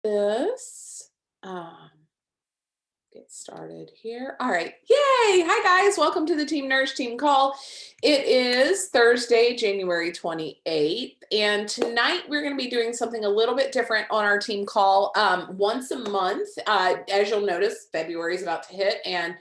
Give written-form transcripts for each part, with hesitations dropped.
this. Get started here. All right. Yay. Hi, guys. Welcome to the Team Nurse Team Call. It is Thursday, January 28th. And tonight we're going to be doing something a little bit different on our team call once a month. As you'll notice, February is about to hit, and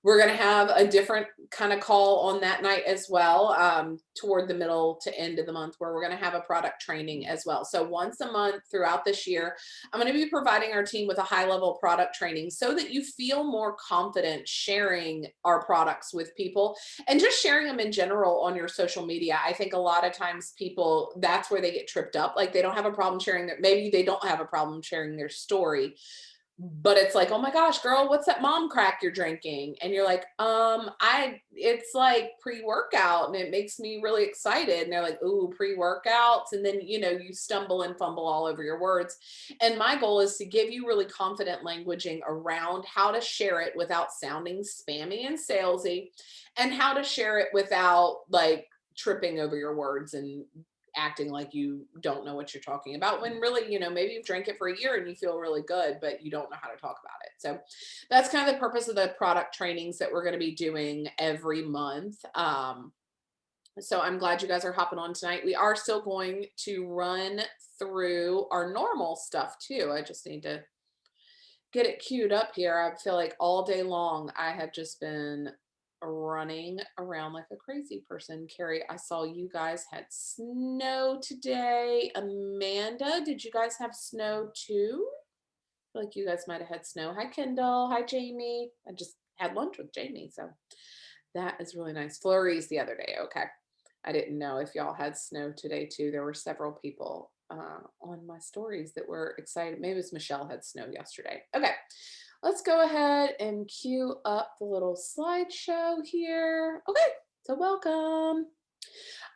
we're going to have a different kind of call on that night as well, toward the middle to end of the month, where we're going to have a product training as well. So once a month throughout this year, I'm going to be providing our team with a high level product training so that you feel more confident sharing our products with people and just sharing them in general on your social media. I think a lot of times people, that's where they get tripped up. Like they don't have a problem sharing their, maybe they don't have a problem sharing their story, but it's like, oh my gosh, girl, what's that mom crack you're drinking? And you're like, it's like pre-workout and it makes me really excited. And they're like, ooh, pre-workouts. And then, you stumble and fumble all over your words. And my goal is to give you really confident languaging around how to share it without sounding spammy and salesy, and how to share it without like tripping over your words and acting like you don't know what you're talking about, when really, maybe you've drank it for a year and you feel really good, but you don't know how to talk about it. So that's kind of the purpose of the product trainings that we're going to be doing every month. So I'm glad you guys are hopping on tonight. We are still going to run through our normal stuff too. I just need to get it queued up here. I feel like all day long I have just been running around like a crazy person. Carrie, I saw you guys had snow today. Amanda, did you guys have snow too? I feel like you guys might have had snow. Hi, Kendall. Hi, Jamie. I just had lunch with Jamie, so that is really nice. Flurries the other day. Okay. I didn't know if y'all had snow today too. There were several people on my stories that were excited. Maybe it was Michelle had snow yesterday. Okay, let's go ahead and cue up the little slideshow here. Okay, so welcome.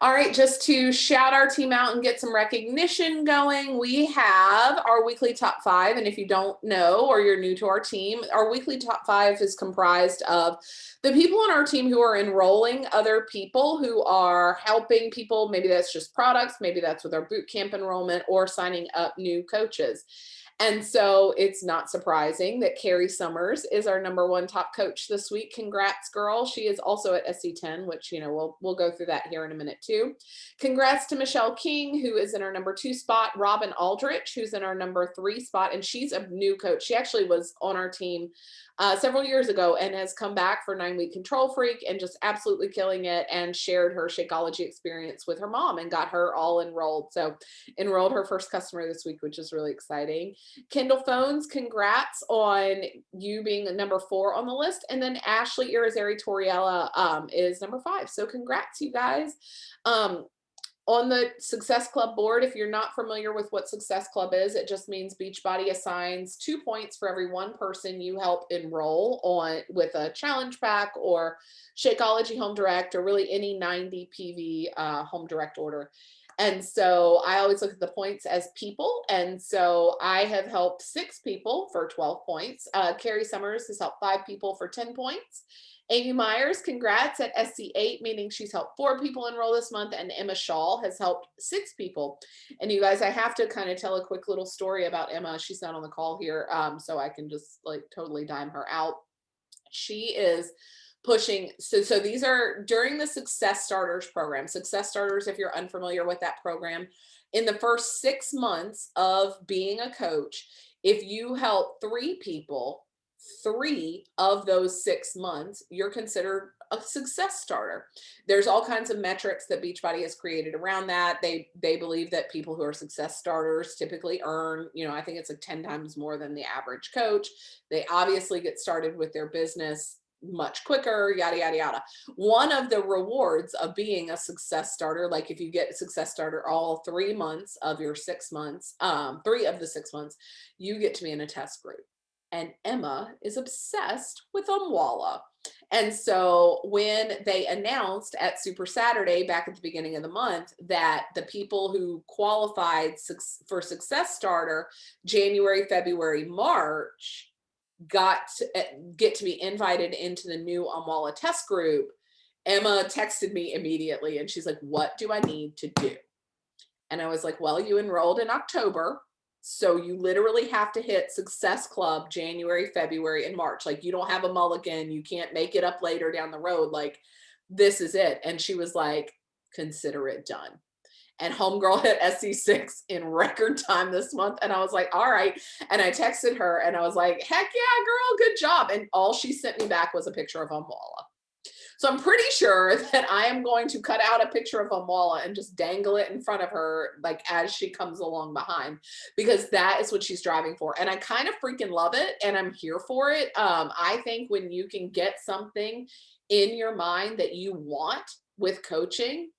All right, just to shout our team out and get some recognition going, we have our weekly top 5. And if you don't know, or you're new to our team, our weekly top 5 is comprised of the people on our team who are enrolling other people, who are helping people. Maybe that's just products, maybe that's with our boot camp enrollment, or signing up new coaches. And so it's not surprising that Carrie Summers is our #1 top coach this week. Congrats, girl. She is also at SC10, which, we'll go through that here in a minute too. Congrats to Michelle King, who is in our #2 spot. Robin Aldrich, who's in our #3 spot, and she's a new coach. She actually was on our team several years ago and has come back for 9-week Control Freak and just absolutely killing it, and shared her Shakeology experience with her mom and got her all enrolled. So enrolled her first customer this week, which is really exciting. Kendall Phones, congrats on you being #4 on the list. And then Ashley Irizarry Toriella is #5. So congrats, you guys. On the Success Club board, if you're not familiar with what Success Club is, it just means Beachbody assigns 2 points for every one person you help enroll on with a challenge pack or Shakeology Home Direct, or really any 90 PV Home Direct order. And so I always look at the points as people. And so I have helped 6 people for 12 points. Carrie Summers has helped 5 people for 10 points. Amy Myers, congrats, at SC8, meaning she's helped 4 people enroll this month. And Emma Shaw has helped 6 people. And you guys, I have to kind of tell a quick little story about Emma. She's not on the call here, so I can just like totally dime her out. She is pushing. So these are during the Success Starters program. Success Starters, if you're unfamiliar with that program, in the first 6 months of being a coach, if you help 3 people, 3 of those 6 months, you're considered a success starter. There's all kinds of metrics that Beachbody has created around that. They believe that people who are success starters typically earn, I think it's like 10 times more than the average coach. They obviously get started with their business much quicker, yada, yada, yada. One of the rewards of being a success starter, like if you get a success starter all 3 months of your 6 months, 3 of the 6 months, you get to be in a test group. And Emma is obsessed with Umwalla. And so when they announced at Super Saturday back at the beginning of the month that the people who qualified for Success Starter January, February, March get to be invited into the new Umwalla test group, Emma texted me immediately and she's like, what do I need to do? And I was like, well, you enrolled in October. So you literally have to hit Success Club January, February, and March. Like, you don't have a mulligan. You can't make it up later down the road. Like, this is it. And she was like, consider it done. And homegirl hit SC6 in record time this month. And I was like, all right. And I texted her and I was like, heck yeah, girl, good job. And all she sent me back was a picture of Umwalla. So I'm pretty sure that I am going to cut out a picture of Umwalla and just dangle it in front of her, like as she comes along behind, because that is what she's driving for. And I kind of freaking love it. And I'm here for it. I think when you can get something in your mind that you want with coaching,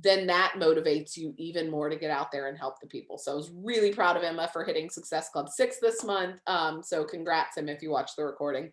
then that motivates you even more to get out there and help the people. So I was really proud of Emma for hitting Success Club 6 this month. So congrats, Emma, if you watch the recording.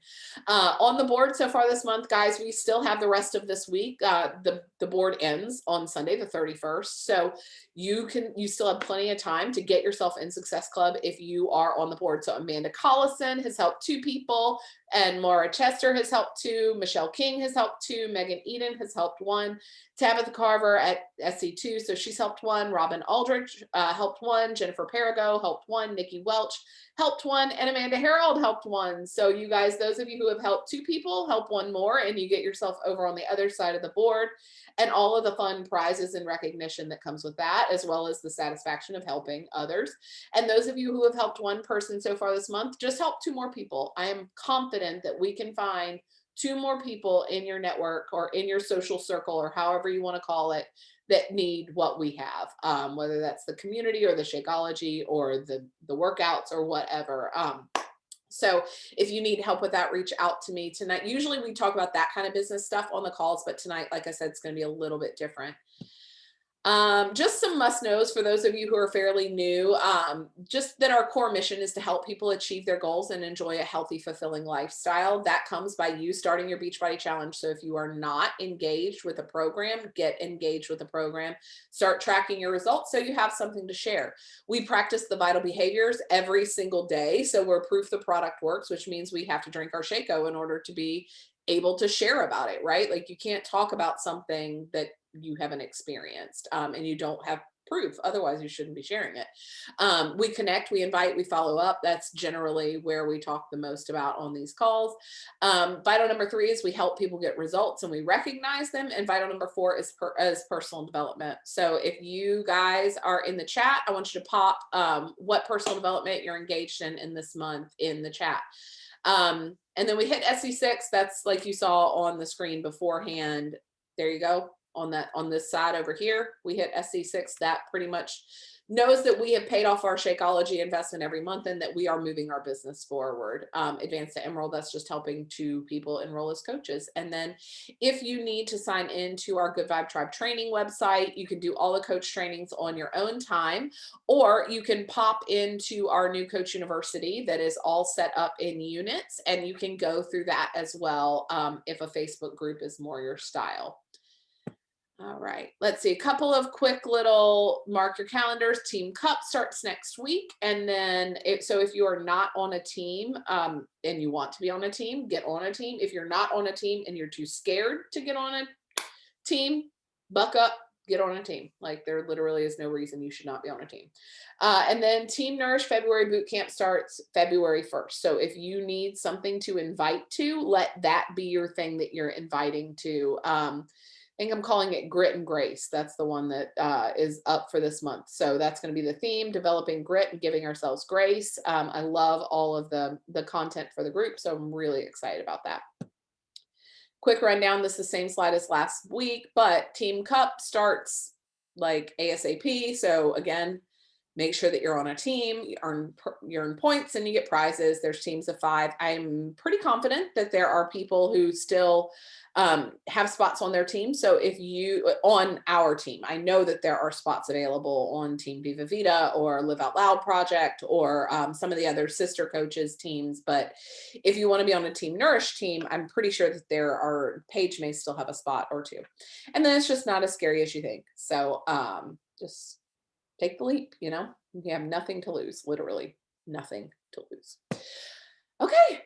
On the board so far this month, guys, we still have the rest of this week. The board ends on Sunday, the 31st. So you still have plenty of time to get yourself in Success Club if you are on the board. So Amanda Collison has helped 2 people, and Maura Chester has helped 2. Michelle King has helped 2. Megan Eden has helped 1. Tabitha Carver at SC2, so she's helped 1. Robin Aldrich helped 1. Jennifer Perigo helped 1. Nikki Welch helped 1. And Amanda Harold helped 1. So you guys, those of you who have helped 2 people, help 1 more, and you get yourself over on the other side of the board, and all of the fun prizes and recognition that comes with that, as well as the satisfaction of helping others. And those of you who have helped 1 person so far this month, just help 2 more people. I am confident that we can find 2 more people in your network or in your social circle, or however you want to call it, that need what we have, whether that's the community or the Shakeology or the workouts or whatever. So if you need help with that, reach out to me tonight. Usually we talk about that kind of business stuff on the calls, but tonight, like I said, it's going to be a little bit different. Just some must knows for those of you who are fairly new, just that our core mission is to help people achieve their goals and enjoy a healthy, fulfilling lifestyle. That comes by you starting your Beachbody Challenge. So if you are not engaged with a program, get engaged with the program, start tracking your results so you have something to share. We practice the vital behaviors every single day. So we're proof the product works, which means we have to drink our Shako in order to be able to share about it, right? Like, you can't talk about something that you haven't experienced and you don't have proof. Otherwise, you shouldn't be sharing it. We connect, we invite, we follow up. That's generally where we talk the most about on these calls. Vital number 3 is we help people get results and we recognize them. And vital number 4 is personal development. So if you guys are in the chat, I want you to pop what personal development you're engaged in this month in the chat. And then we hit SC6. That's like you saw on the screen beforehand. There you go. On this side over here, we hit SC6. That pretty much knows that we have paid off our Shakeology investment every month and that we are moving our business forward. Advanced to Emerald, that's just helping 2 people enroll as coaches. And then if you need to sign into our Good Vibe Tribe training website, you can do all the coach trainings on your own time, or you can pop into our new Coach University that is all set up in units, and you can go through that as well if a Facebook group is more your style. All right, let's see, a couple of quick little mark your calendars. Team Cup starts next week. And then so if you are not on a team and you want to be on a team, get on a team. If you're not on a team and you're too scared to get on a team, buck up, get on a team. Like, there literally is no reason you should not be on a team. And then Team Nourished February boot camp starts February 1st. So if you need something to invite to, let that be your thing that you're inviting to. I think I'm calling it Grit and Grace. That's the one that is up for this month. So that's going to be the theme, developing grit and giving ourselves grace. I love all of the content for the group, so I'm really excited about that. Quick rundown. This is the same slide as last week, but Team Cup starts like ASAP. So again, make sure that you're on a team, you earn points and you get prizes. There's teams of 5. I'm pretty confident that there are people who still have spots on their team. So if you, on our team, I know that there are spots available on Team Viva Vita or Live Out Loud Project or some of the other sister coaches teams. But if you want to be on a Team Nourished team, I'm pretty sure that Paige may still have a spot or 2. And then it's just not as scary as you think. So just take the leap, you know, you have nothing to lose, literally nothing to lose. Okay.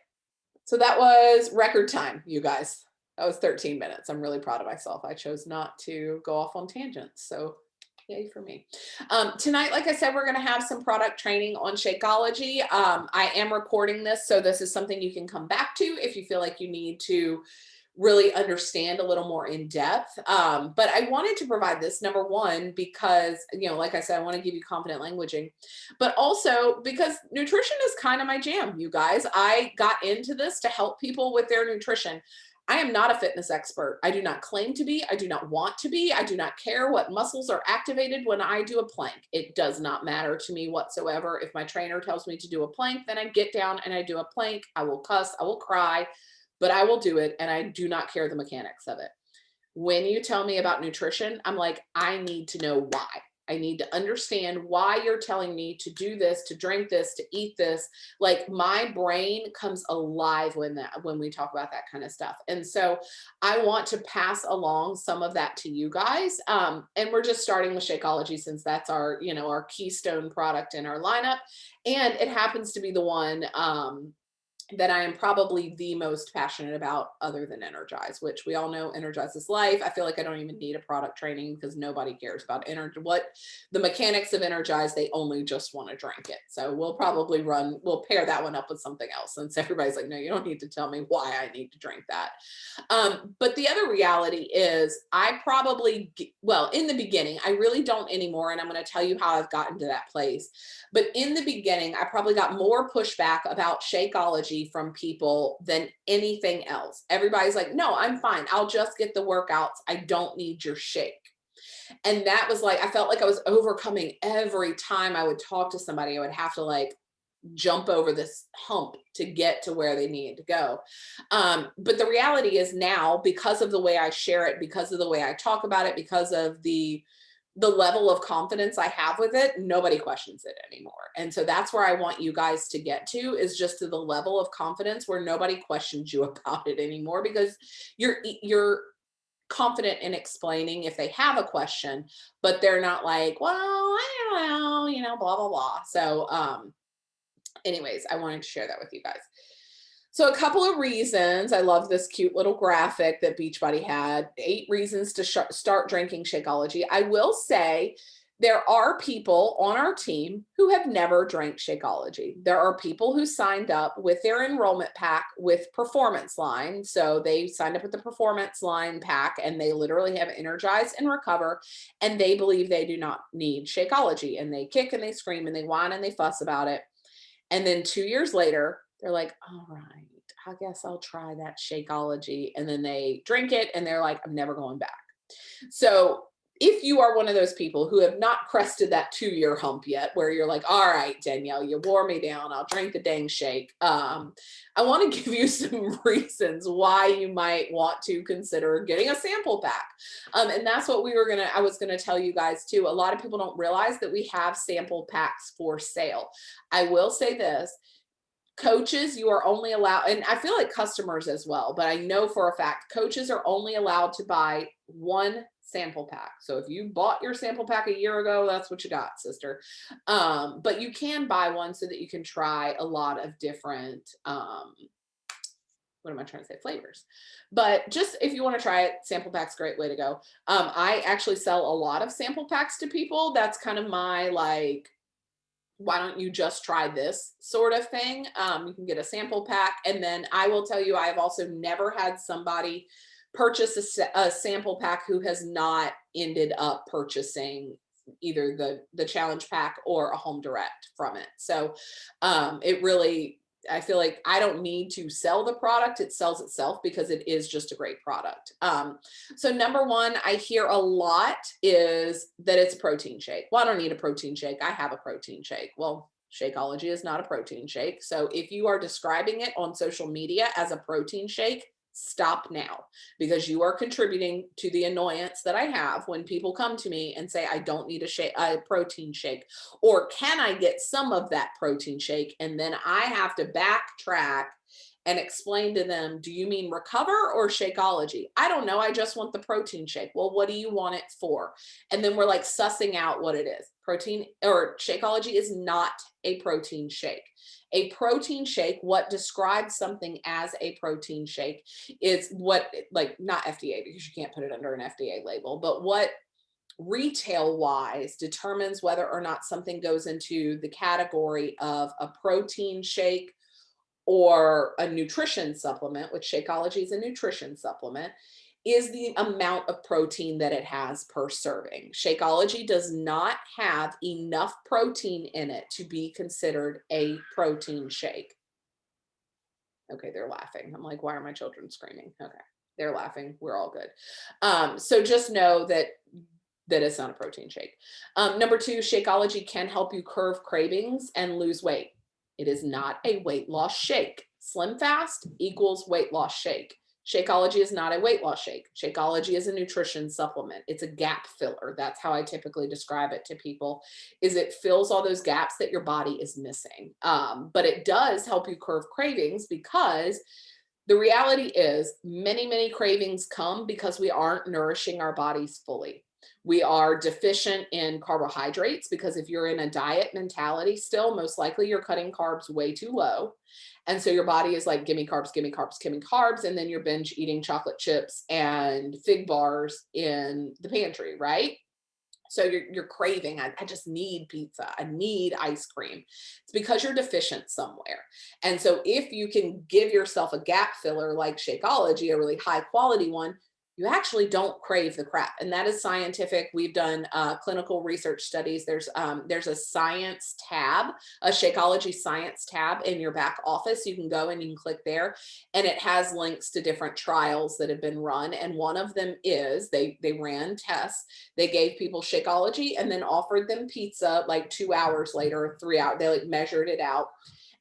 So that was record time, you guys. That was 13 minutes. I'm really proud of myself. I chose not to go off on tangents. So Yay for me. Tonight, like I said, we're going to have some product training on Shakeology. I am recording this, so this is something you can come back to if you feel like you need to really understand a little more in depth. But I wanted to provide this, number one, because, like I said, I want to give you confident languaging, but also because nutrition is kind of my jam, you guys. I got into this to help people with their nutrition. I am not a fitness expert. I do not claim to be. I do not want to be. I do not care what muscles are activated when I do a plank. It does not matter to me whatsoever. If my trainer tells me to do a plank, then I get down and I do a plank. I will cuss, I will cry, but I will do it. And I do not care the mechanics of it. When you tell me about nutrition, I'm like, I need to know why. I need to understand why you're telling me to do this, to drink this, to eat this. Like, my brain comes alive when we talk about that kind of stuff. And so I want to pass along some of that to you guys. And we're just starting with Shakeology, since that's our, our keystone product in our lineup. And it happens to be the one, that I am probably the most passionate about, other than Energize, which we all know Energize is life. I feel like I don't even need a product training because nobody cares about what the mechanics of Energize. They only just want to drink it. So we'll pair that one up with something else, since everybody's like, no, you don't need to tell me why I need to drink that. But the other reality is, in the beginning, I really don't anymore. And I'm going to tell you how I've gotten to that place. But in the beginning, I probably got more pushback about Shakeology from people than anything else. Everybody's like, no, I'm fine. I'll just get the workouts. I don't need your shake. And that was like, I felt like I was overcoming every time I would talk to somebody. I would have to jump over this hump to get to where they needed to go. But the reality is now, because of the way I share it, because of the way I talk about it, because of the level of confidence I have with it, nobody questions it anymore. And so that's where I want you guys to get to, is just to the level of confidence where nobody questions you about it anymore, because you're confident in explaining if they have a question, but they're not like, well, I don't know, blah, blah, blah. So, anyways, I wanted to share that with you guys. So a couple of reasons. I love this cute little graphic that Beachbody had. 8 reasons to start drinking Shakeology. I will say there are people on our team who have never drank Shakeology. There are people who signed up with their enrollment pack with Performance Line. So they signed up with the Performance Line pack, and they literally have Energize and Recover, and they believe they do not need Shakeology, and they kick and they scream and they whine and they fuss about it. And then 2 years later, they're like, all right, I guess I'll try that Shakeology. And then they drink it and they're like, I'm never going back. So if you are one of those people who have not crested that 2-year hump yet, where you're like, all right, Danielle, you wore me down, I'll drink the dang shake. I want to give you some reasons why you might want to consider getting a sample pack. And that's what I was going to tell you guys too. A lot of people don't realize that we have sample packs for sale. I will say this. Coaches, you are only allowed, and I feel like customers as well, but I know for a fact, coaches are only allowed to buy 1 sample pack. So if you bought your sample pack a year ago, that's what you got, sister. But you can buy one so that you can try a lot of different, flavors. But just if you want to try it, sample pack's a great way to go. I actually sell a lot of sample packs to people. That's kind of my why don't you just try this sort of thing? You can get a sample pack. And then I will tell you, I've also never had somebody purchase a sample pack who has not ended up purchasing either the challenge pack or a home direct from it. So I feel like I don't need to sell the product. It sells itself because it is just a great product. So number one, I hear a lot is that it's a protein shake. Well, I don't need a protein shake. I have a protein shake. Well, Shakeology is not a protein shake. So if you are describing it on social media as a protein shake, stop now, because you are contributing to the annoyance that I have when people come to me and say, I don't need a protein shake, or can I get some of that protein shake? And then I have to backtrack and explain to them, do you mean Recover or Shakeology? I don't know. I just want the protein shake. Well, what do you want it for? And then we're sussing out what it is. Protein or Shakeology is not a protein shake. A protein shake, what describes something as a protein shake is what, not FDA, because you can't put it under an FDA label, but what retail wise determines whether or not something goes into the category of a protein shake or a nutrition supplement, which Shakeology is a nutrition supplement, is the amount of protein that it has per serving. Shakeology does not have enough protein in it to be considered a protein shake. Okay, they're laughing. I'm like, why are my children screaming? Okay, they're laughing. We're all good. So just know that it's not a protein shake. Number two, Shakeology can help you curb cravings and lose weight. It is not a weight loss shake. Slim Fast equals weight loss shake. Shakeology is not a weight loss shake. Shakeology is a nutrition supplement. It's a gap filler. That's how I typically describe it to people, is it fills all those gaps that your body is missing. But it does help you curb cravings, because the reality is many cravings come because we aren't nourishing our bodies fully. We are deficient in carbohydrates, because if you're in a diet mentality still, most likely you're cutting carbs way too low. And so your body is like, give me carbs, give me carbs, give me carbs. And then you're binge eating chocolate chips and fig bars in the pantry, right? So you're craving, I just need pizza, I need ice cream. It's because you're deficient somewhere. And so if you can give yourself a gap filler like Shakeology, a really high quality one, you actually don't crave the crap. And that is scientific. We've done clinical research studies. There's a science tab, a Shakeology science tab in your back office. You can go and you can click there, and it has links to different trials that have been run. And one of them is they ran tests. They gave people Shakeology and then offered them pizza like 2 hours later, 3 hours. They like measured it out.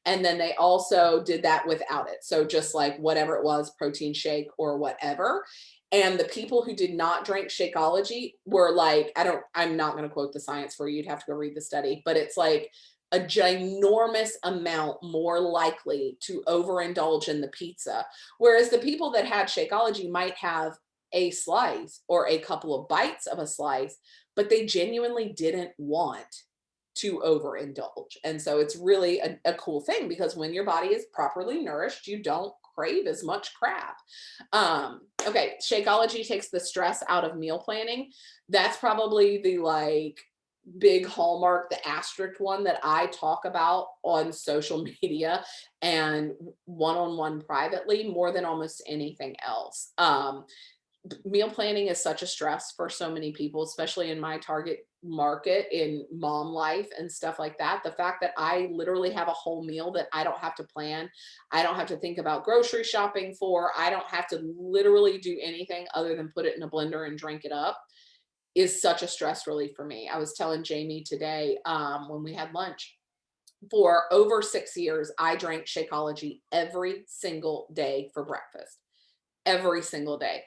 And then they also did that without it. So just like whatever it was, protein shake or whatever. And the people who did not drink Shakeology were like, I'm not going to quote the science for you. You'd have to go read the study, but it's like a ginormous amount more likely to overindulge in the pizza. Whereas the people that had Shakeology might have a slice or a couple of bites of a slice, but they genuinely didn't want to overindulge. And so it's really a cool thing, because when your body is properly nourished, you don't crave as much crap. Okay, Shakeology takes the stress out of meal planning. That's probably the like big hallmark, the asterisk one that I talk about on social media and one-on-one privately more than almost anything else. Meal planning is such a stress for so many people, especially in my target market, in mom life and stuff like that. The fact that I literally have a whole meal that I don't have to plan, I don't have to think about grocery shopping for, I don't have to literally do anything other than put it in a blender and drink it up, is such a stress relief for me. I was telling Jamie today when we had lunch, for over 6 years, I drank Shakeology every single day for breakfast. Every single day.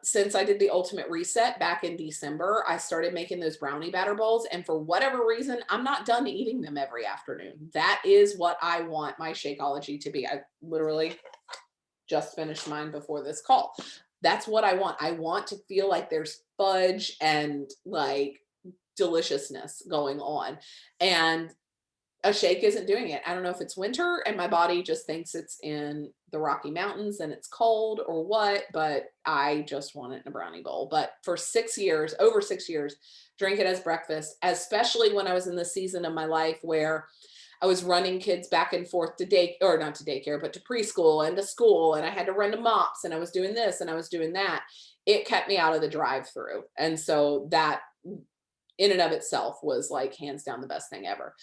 Since I did the ultimate reset back in December, I started making those brownie batter bowls. And for whatever reason, I'm not done eating them every afternoon. That is what I want my Shakeology to be. I literally just finished mine before this call. That's what I want. I want to feel like there's fudge and like deliciousness going on. And a shake isn't doing it. I don't know if it's winter and my body just thinks it's in the Rocky Mountains and it's cold or what, but I just want it in a brownie bowl. But for 6 years, over 6 years, drink it as breakfast, especially when I was in the season of my life where I was running kids back and forth to or not to daycare, but to preschool and to school. And I had to run to mops and I was doing this and I was doing that. It kept me out of the drive-through. And so that in and of itself was like hands down the best thing ever.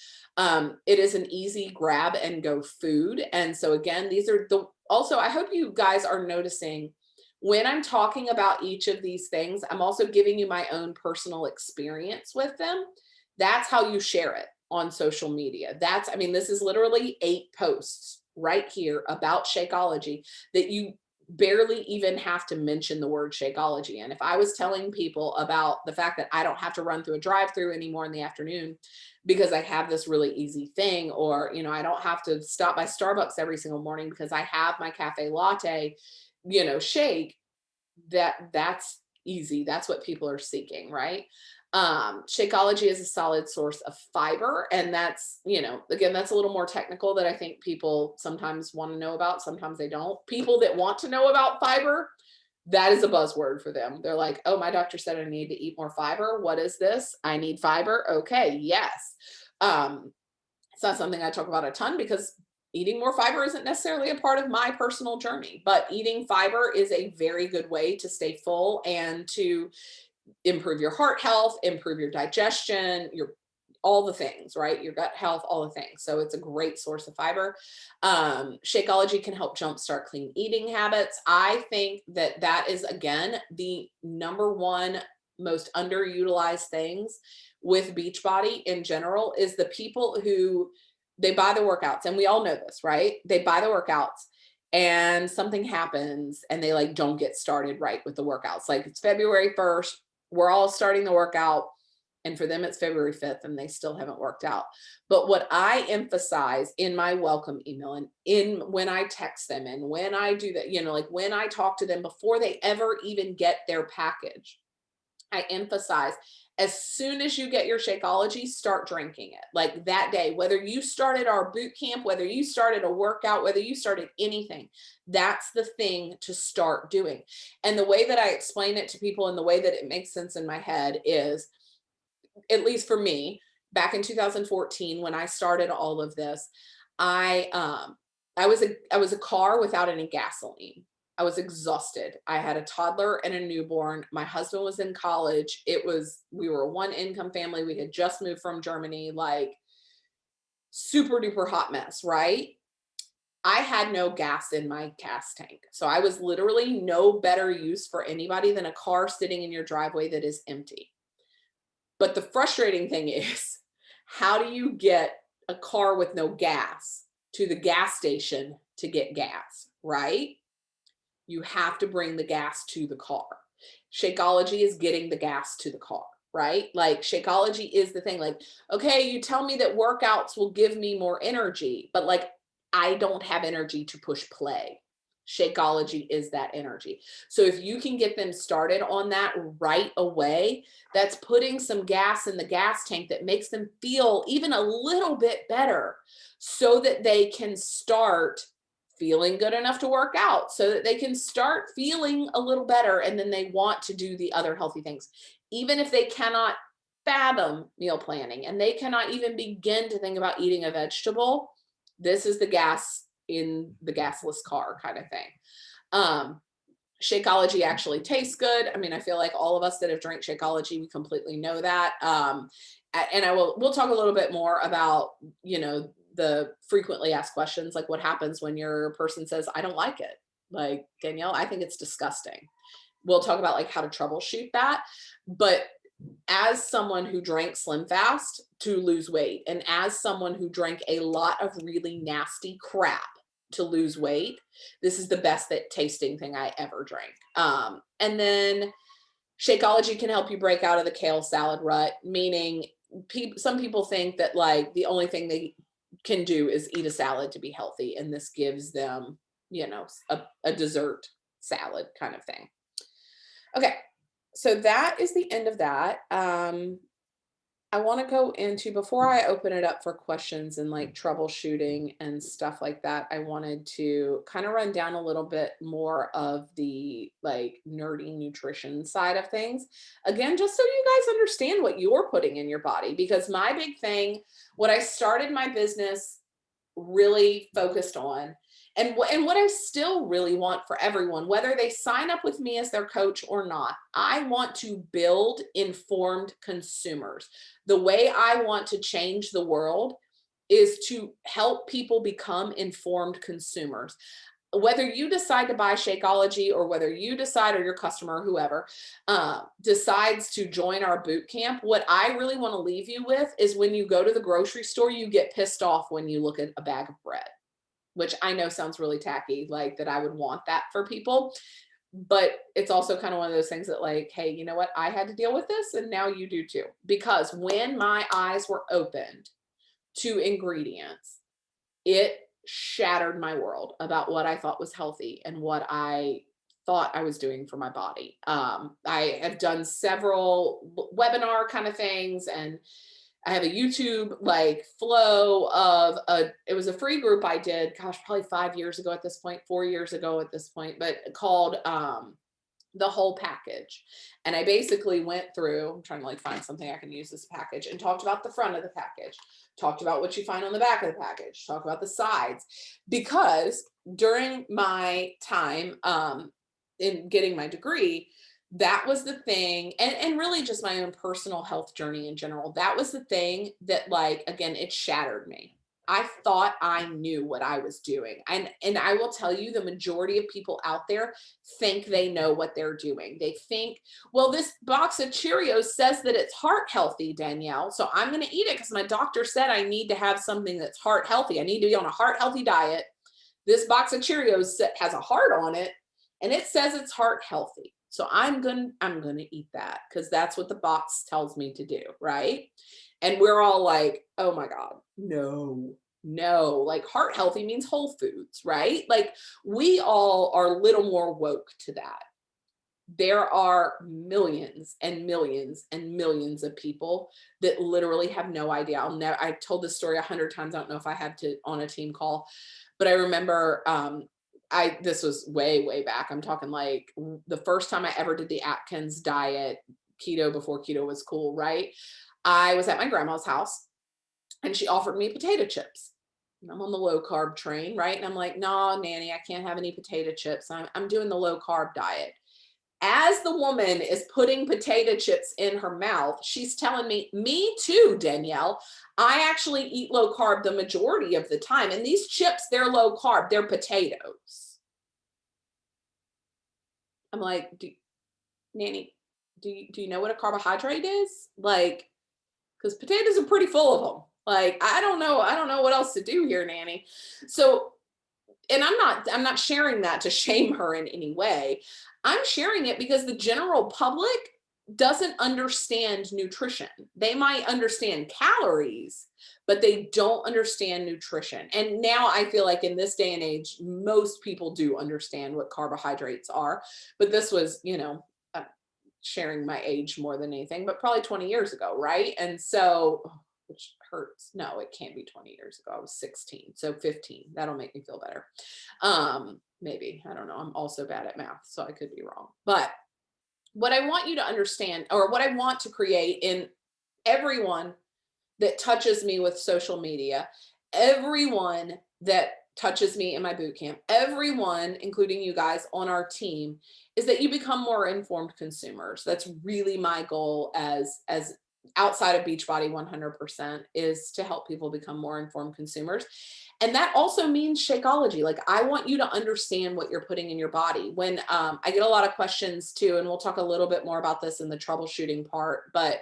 It is an easy grab and go food. And so again, these are also, I hope you guys are noticing when I'm talking about each of these things, I'm also giving you my own personal experience with them. That's how you share it on social media. This is literally 8 posts right here about Shakeology that you barely even have to mention the word Shakeology. And if I was telling people about the fact that I don't have to run through a drive-through anymore in the afternoon because I have this really easy thing, or, I don't have to stop by Starbucks every single morning because I have my cafe latte, shake, that's easy. That's what people are seeking, right? Shakeology is a solid source of fiber. And that's, again, that's a little more technical that I think people sometimes want to know about. Sometimes they don't. People that want to know about fiber, That is a buzzword for them. They're like, oh, my doctor said I need to eat more fiber. What is this? I need fiber. Okay, yes. It's not something I talk about a ton because eating more fiber isn't necessarily a part of my personal journey, but eating fiber is a very good way to stay full and to improve your heart health, improve your digestion, your all the things, right? Your gut health, all the things. So it's a great source of fiber. Shakeology can help jumpstart clean eating habits. I think that that is, again, the number one most underutilized things with Beachbody in general is the people who they buy the workouts. And we all know this, right? They buy the workouts and something happens and they like don't get started right with the workouts. Like it's February 1st, we're all starting the workout, and for them it's February 5th and they still haven't worked out. But what I emphasize in my welcome email and in when I text them and when I do that, like when I talk to them before they ever even get their package, I emphasize as soon as you get your Shakeology, start drinking it. Like that day, whether you started our boot camp, whether you started a workout, whether you started anything, that's the thing to start doing. And the way that I explain it to people and the way that it makes sense in my head is, at least for me, back in 2014 when I started all of this, I was a car without any gasoline. I was exhausted. I had a toddler and a newborn. My husband was in college. We were a one income family. We had just moved from Germany, like super duper hot mess, right? I had no gas in my gas tank. So I was literally no better use for anybody than a car sitting in your driveway that is empty. But the frustrating thing is, how do you get a car with no gas to the gas station to get gas, right? You have to bring the gas to the car. Shakeology is getting the gas to the car, right? Like Shakeology is the thing. Like, okay, you tell me that workouts will give me more energy, but like I don't have energy to push play. Shakeology is that energy. So if you can get them started on that right away, that's putting some gas in the gas tank that makes them feel even a little bit better so that they can start feeling good enough to work out, so that they can start feeling a little better, and then they want to do the other healthy things. Even if they cannot fathom meal planning and they cannot even begin to think about eating a vegetable, this is the gas in the gasless car kind of thing. Shakeology actually tastes good. I mean, I feel like all of us that have drank Shakeology, we completely know that. And we'll talk a little bit more about, the frequently asked questions, like what happens when your person says, I don't like it. Like, Danielle, I think it's disgusting. We'll talk about like how to troubleshoot that. But as someone who drank Slim Fast to lose weight, and as someone who drank a lot of really nasty crap to lose weight, this is the best tasting thing I ever drank. And then Shakeology can help you break out of the kale salad rut, meaning some people think that like the only thing they can do is eat a salad to be healthy, and this gives them, a dessert salad kind of thing. Okay, so that is the end of that. I want to go into, before I open it up for questions and like troubleshooting and stuff like that, I wanted to kind of run down a little bit more of the like nerdy nutrition side of things. Again, just so you guys understand what you're putting in your body, because my big thing, what I started my business really focused on, and what I still really want for everyone, whether they sign up with me as their coach or not, I want to build informed consumers. The way I want to change the world is to help people become informed consumers. Whether you decide to buy Shakeology, or whether you decide, or your customer, or whoever decides to join our boot camp, what I really want to leave you with is, when you go to the grocery store, you get pissed off when you look at a bag of bread, which I know sounds really tacky, like that I would want that for people. But it's also kind of one of those things that like, hey, you know what? I had to deal with this and now you do too. Because when my eyes were opened to ingredients, it shattered my world about what I thought was healthy and what I thought I was doing for my body. I have done several webinar kind of things, and I have a YouTube like flow of it was a free group I did, gosh, probably 5 years ago at this point, 4 years ago at this point, but called the whole package. And I basically went through, I'm trying to like find something I can use this package, and talked about the front of the package, talked about what you find on the back of the package, talk about the sides, because during my time in getting my degree, that was the thing, and really just my own personal health journey in general, that was the thing that, like, again, it shattered me. I thought I knew what I was doing. And I will tell you, the majority of people out there think they know what they're doing. They think, well, this box of Cheerios says that it's heart healthy, Danielle. So I'm going to eat it because my doctor said I need to have something that's heart healthy. I need to be on a heart healthy diet. This box of Cheerios has a heart on it and it says it's heart healthy. So I'm going to eat that because that's what the box tells me to do, right? And we're all like, oh my God, no, like heart healthy means whole foods, right? Like we all are a little more woke to that. There are millions and millions and millions of people that literally have no idea. I told this story 100 times. I don't know if I had to on a team call, but I remember, this was way back. I'm talking like the first time I ever did the Atkins diet, keto before keto was cool, right? I was at my grandma's house and she offered me potato chips. And I'm on the low carb train, right? And I'm like, no, Nanny, I can't have any potato chips. I'm doing the low carb diet. As the woman is putting potato chips in her mouth, she's telling me too, Danielle. I actually eat low carb the majority of the time. And these chips, they're low carb, they're potatoes. I'm like, Nanny, do you know what a carbohydrate is? Like, because potatoes are pretty full of them. Like, I don't know what else to do here, Nanny. So, and I'm not sharing that to shame her in any way. I'm sharing it because the general public doesn't understand nutrition. They might understand calories, but they don't understand nutrition. And now I feel like in this day and age, most people do understand what carbohydrates are. But this was, sharing my age more than anything, but probably 20 years ago, right? And so, which hurts. No, it can't be 20 years ago. I was 16, so 15. That'll make me feel better. Maybe, I don't know. I'm also bad at math, so I could be wrong. But what I want you to understand, or what I want to create in everyone that touches me with social media, everyone that touches me in my boot camp, everyone, including you guys on our team, is that you become more informed consumers. That's really my goal as outside of Beachbody 100%, is to help people become more informed consumers. And that also means Shakeology. Like, I want you to understand what you're putting in your body. When I get a lot of questions too, and we'll talk a little bit more about this in the troubleshooting part, but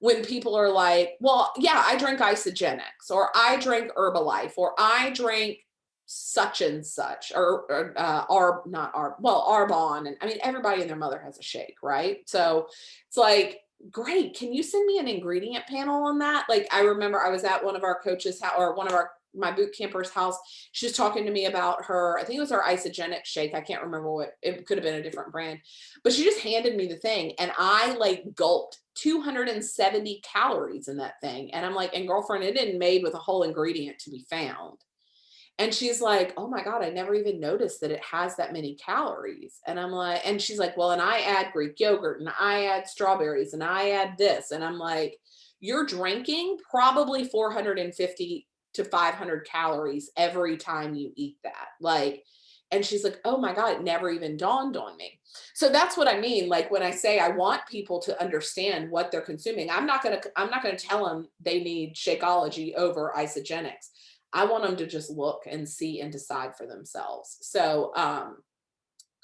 when people are like, well, yeah, I drink Isogenics, or I drink Herbalife, or I drink such and such, or Arbonne. And I mean, everybody and their mother has a shake, right? So it's like, great. Can you send me an ingredient panel on that? Like, I remember I was at one of our coaches' house, or one of my boot camper's house. She was talking to me about I think it was her isogenic shake. I can't remember what, it could have been a different brand, but she just handed me the thing and I like gulped 270 calories in that thing. And I'm like, and girlfriend, it isn't made with a whole ingredient to be found. And she's like, oh my God, I never even noticed that it has that many calories. And I'm like, and she's like, well, and I add Greek yogurt and I add strawberries and I add this. And I'm like, you're drinking probably 450 to 500 calories every time you eat that. Like, and she's like, oh my God, it never even dawned on me. So that's what I mean. Like, when I say I want people to understand what they're consuming, I'm not going to tell them they need Shakeology over Isogenics. I want them to just look and see and decide for themselves. So,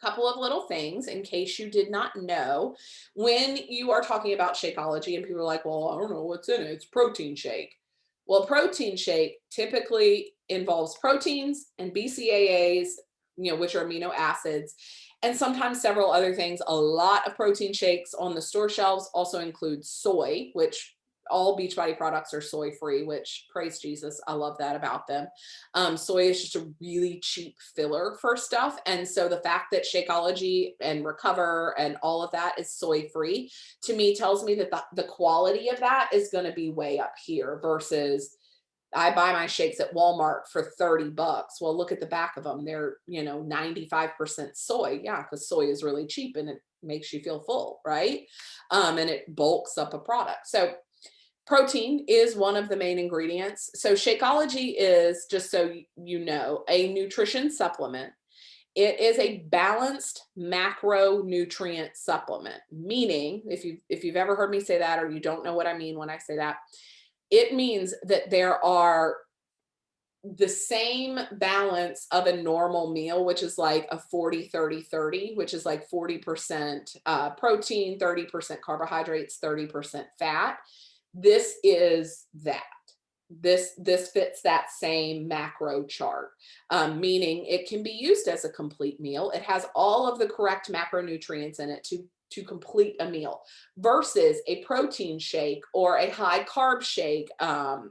couple of little things in case you did not know. When you are talking about Shakeology and people are like, well, I don't know what's in it, it's protein shake. Well, protein shake typically involves proteins and BCAAs, which are amino acids, and sometimes several other things. A lot of protein shakes on the store shelves also include soy, which all Beachbody products are soy free, which, praise Jesus, I love that about them. Soy is just a really cheap filler for stuff. And so the fact that Shakeology and Recover and all of that is soy free, to me tells me that the quality of that is going to be way up here versus I buy my shakes at Walmart for $30. Well, look at the back of them. They're, 95% soy. Yeah, because soy is really cheap and it makes you feel full, right? And it bulks up a product. So protein is one of the main ingredients. So Shakeology is, just so you know, a nutrition supplement. It is a balanced macronutrient supplement, meaning if you've ever heard me say that, or you don't know what I mean when I say that, it means that there are the same balance of a normal meal, which is like a 40-30-30, which is like 40% protein, 30% carbohydrates, 30% fat. This is that. This fits that same macro chart, meaning it can be used as a complete meal. It has all of the correct macronutrients in it to complete a meal, versus a protein shake or a high carb shake. My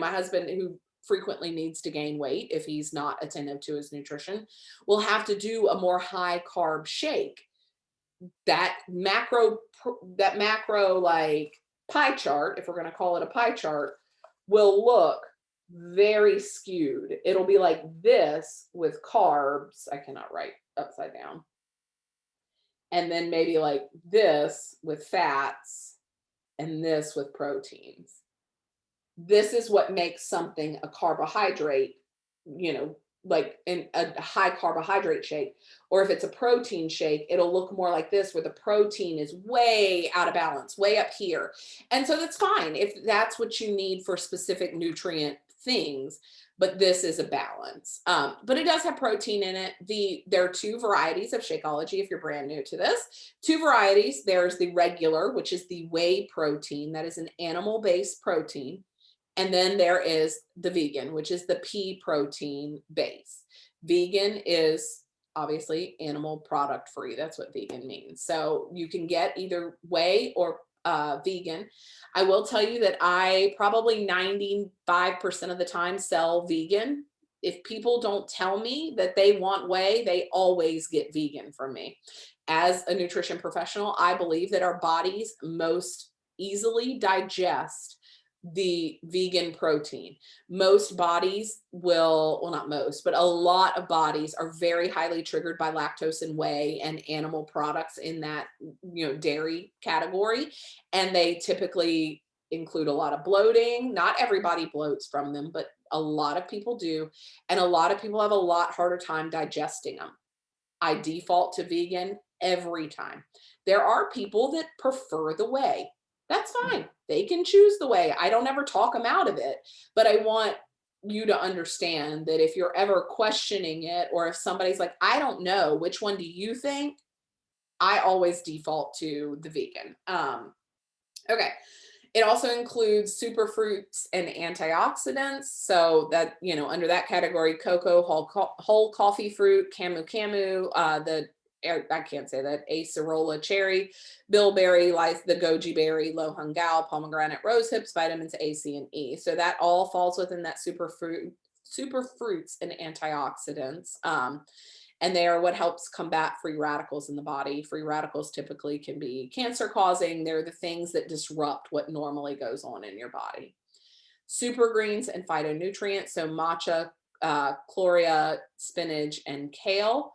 husband, who frequently needs to gain weight if he's not attentive to his nutrition, will have to do a more high carb shake. That macro like pie chart, if we're going to call it a pie chart, will look very skewed. It'll be like this with carbs. I cannot write upside down. And then maybe like this with fats and this with proteins. This is what makes something a carbohydrate, like in a high carbohydrate shake. Or if it's a protein shake, it'll look more like this, where the protein is way out of balance, way up here. And so that's fine if that's what you need for specific nutrient things, but this is a balance. But it does have protein in it. There are two varieties of Shakeology if you're brand new to this. Two varieties. There's the regular, which is the whey protein. That is an animal-based protein. And then there is the vegan, which is the pea protein base. Vegan is obviously animal product free. That's what vegan means. So you can get either whey or vegan. I will tell you that I probably 95% of the time sell vegan. If people don't tell me that they want whey, they always get vegan from me. As a nutrition professional, I believe that our bodies most easily digest the vegan protein. Most bodies will, well, not most, but a lot of bodies are very highly triggered by lactose and whey and animal products in that, dairy category. And they typically include a lot of bloating. Not everybody bloats from them, but a lot of people do. And a lot of people have a lot harder time digesting them. I default to vegan every time. There are people that prefer the whey. That's fine. They can choose the whey. I don't ever talk them out of it, but I want you to understand that if you're ever questioning it, or if somebody's like, I don't know, which one do you think? I always default to the vegan. Okay. It also includes superfruits and antioxidants. So that, under that category, cocoa, whole coffee fruit, camu, I can't say that, acerola cherry, bilberry, like the goji berry, low hung gal, pomegranate, rose hips, vitamins A, C, and E. So that all falls within that superfruits and antioxidants. And they are what helps combat free radicals in the body. Free radicals typically can be cancer causing. They're the things that disrupt what normally goes on in your body. Super greens and phytonutrients. So matcha, chloria, spinach, and kale.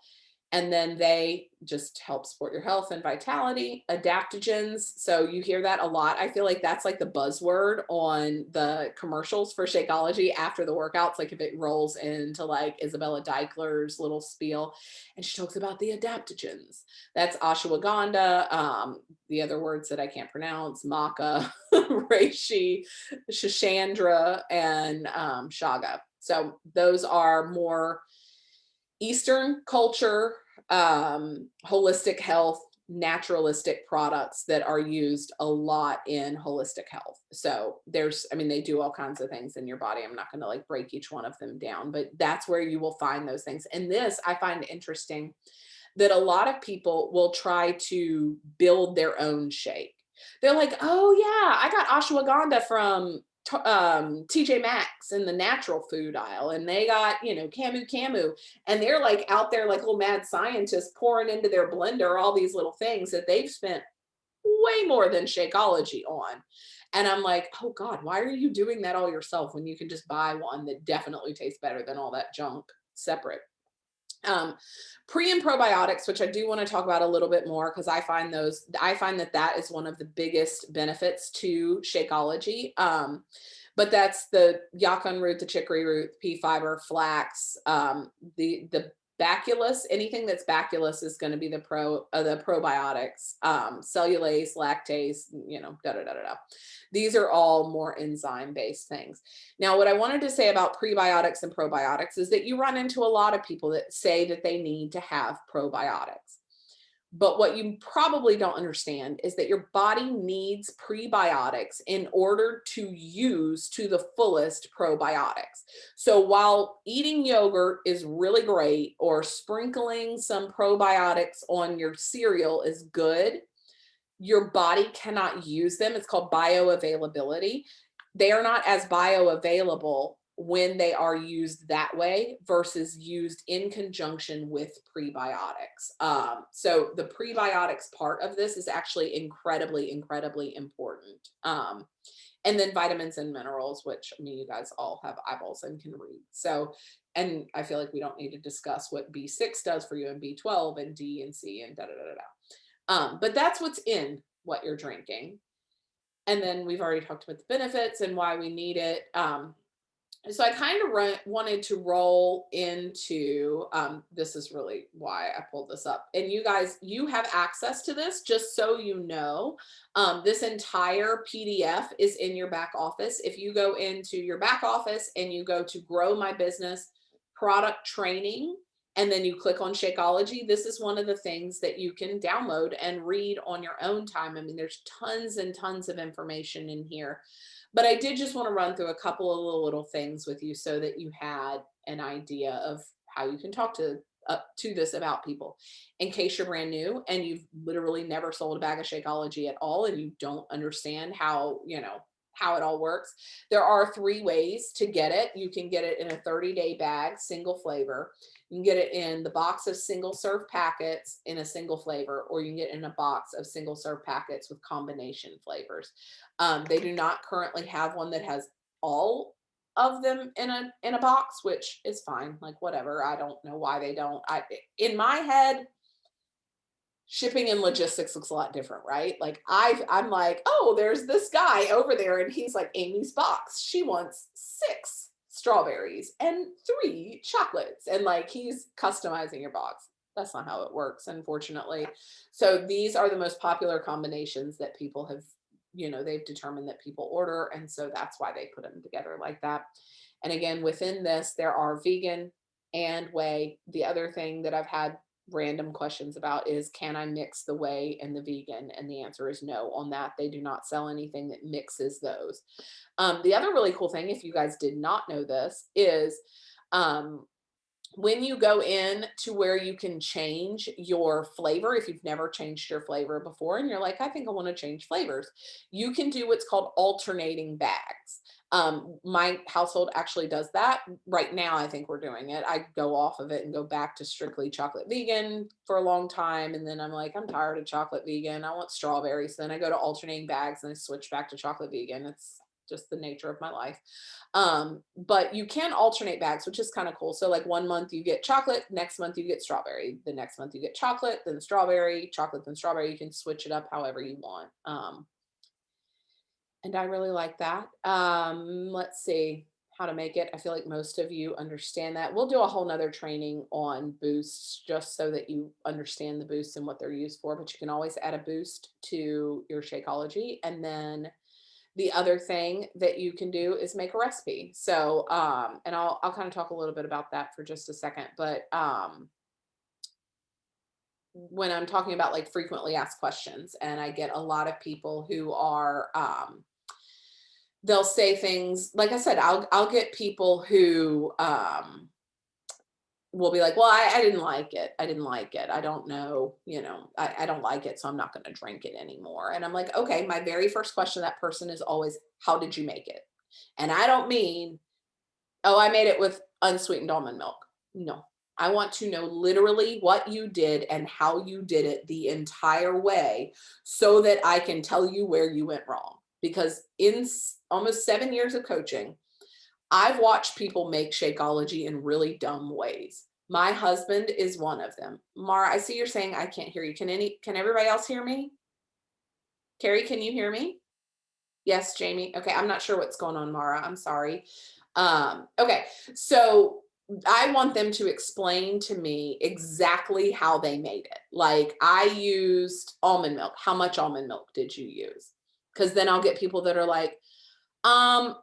And then they just help support your health and vitality. Adaptogens. So you hear that a lot. I feel like that's like the buzzword on the commercials for Shakeology after the workouts. Like if it rolls into like Isabella Deichler's little spiel, and she talks about the adaptogens. That's ashwagandha. The other words that I can't pronounce: maca, reishi, shishandra, and shaga. So those are more Eastern culture, holistic health, naturalistic products that are used a lot in holistic health. So they do all kinds of things in your body. I'm not going to like break each one of them down, but that's where you will find those things. And this, I find interesting that a lot of people will try to build their own shake. They're like, oh yeah, I got ashwagandha from TJ Maxx in the natural food aisle, and they got, camu, and they're like out there like little mad scientists pouring into their blender all these little things that they've spent way more than Shakeology on. And I'm like, oh God, why are you doing that all yourself when you can just buy one that definitely tastes better than all that junk separate? Um, Pre and probiotics, which I do want to talk about a little bit more because I find that that is one of the biggest benefits to Shakeology. But that's the yacon root, the chicory root, pea fiber, flax, the baculus. Anything that's baculus is going to be the probiotics, cellulase, lactase, da da da da da. These are all more enzyme based things. Now, what I wanted to say about prebiotics and probiotics is that you run into a lot of people that say that they need to have probiotics. But what you probably don't understand is that your body needs prebiotics in order to use to the fullest probiotics. So while eating yogurt is really great, or sprinkling some probiotics on your cereal is good, your body cannot use them. It's called bioavailability. They are not as bioavailable when they are used that way versus used in conjunction with prebiotics. So the prebiotics part of this is actually incredibly, incredibly important. And then vitamins and minerals, which I mean, you guys all have eyeballs and can read. So, and I feel like we don't need to discuss what B6 does for you, and B12 and D and C and da da da da. But that's what's in what you're drinking. And then we've already talked about the benefits and why we need it. So I kind of wanted to roll into, this is really why I pulled this up. And you guys, you have access to this, just so you know. This entire PDF is in your back office. If you go into your back office and you go to Grow My Business Product Training, and then you click on Shakeology, this is one of the things that you can download and read on your own time. I mean, there's tons and tons of information in here. But I did just want to run through a couple of little things with you so that you had an idea of how you can talk to this about people. In case you're brand new and you've literally never sold a bag of Shakeology at all, and you don't understand how it all works, there are 3 ways to get it. You can get it in a 30-day bag, single flavor. You can get it in the box of single serve packets in a single flavor, or you can get it in a box of single serve packets with combination flavors. They do not currently have one that has all of them in a box, which is fine. Like, whatever. I don't know why they don't. In my head, shipping and logistics looks a lot different, right? Like I'm like, oh, there's this guy over there, and he's like, Amy's box. She wants 6 strawberries and 3 chocolates, and like he's customizing your box. That's not how it works, unfortunately. So these are the most popular combinations that people have, they've determined that people order, and so that's why they put them together like that. And again, within this, there are vegan and whey. The other thing that I've had random questions about is, can I mix the whey and the vegan? And the answer is no on that. They do not sell anything that mixes those. The other really cool thing, if you guys did not know this, is when you go in to where you can change your flavor, if you've never changed your flavor before and you're like, I think I want to change flavors, you can do what's called alternating bags. My household actually does that right now. I think we're doing it. I go off of it and go back to strictly chocolate vegan for a long time. And then I'm like, I'm tired of chocolate vegan. I want strawberries. So then I go to alternating bags and I switch back to chocolate vegan. It's just the nature of my life. But you can alternate bags, which is kind of cool. So like one month you get chocolate, next month you get strawberry, the next month you get chocolate, then strawberry, chocolate, then strawberry. You can switch it up however you want. And I really like that. Let's see how to make it. I feel like most of you understand that. We'll do a whole nother training on boosts just so that you understand the boosts and what they're used for, but you can always add a boost to your Shakeology. And then the other thing that you can do is make a recipe. So, and I'll kind of talk a little bit about that for just a second, but, when I'm talking about like frequently asked questions, and I get a lot of people who are, they'll say things, like I said, I'll get people who, will be like, well, I didn't like it. I didn't like it. I don't know, I don't like it, so I'm not going to drink it anymore. And I'm like, okay, my very first question to that person is always, how did you make it? And I don't mean, oh, I made it with unsweetened almond milk. No, I want to know literally what you did and how you did it the entire way so that I can tell you where you went wrong. because in almost 7 years of coaching, I've watched people make Shakeology in really dumb ways. My husband is one of them. Mara, I see you're saying I can't hear you. Can everybody else hear me? Carrie, can you hear me? Yes, Jamie. Okay, I'm not sure what's going on, Mara. I'm sorry. Okay, so I want them to explain to me exactly how they made it. Like, I used almond milk. How much almond milk did you use? Because then I'll get people that are like, um,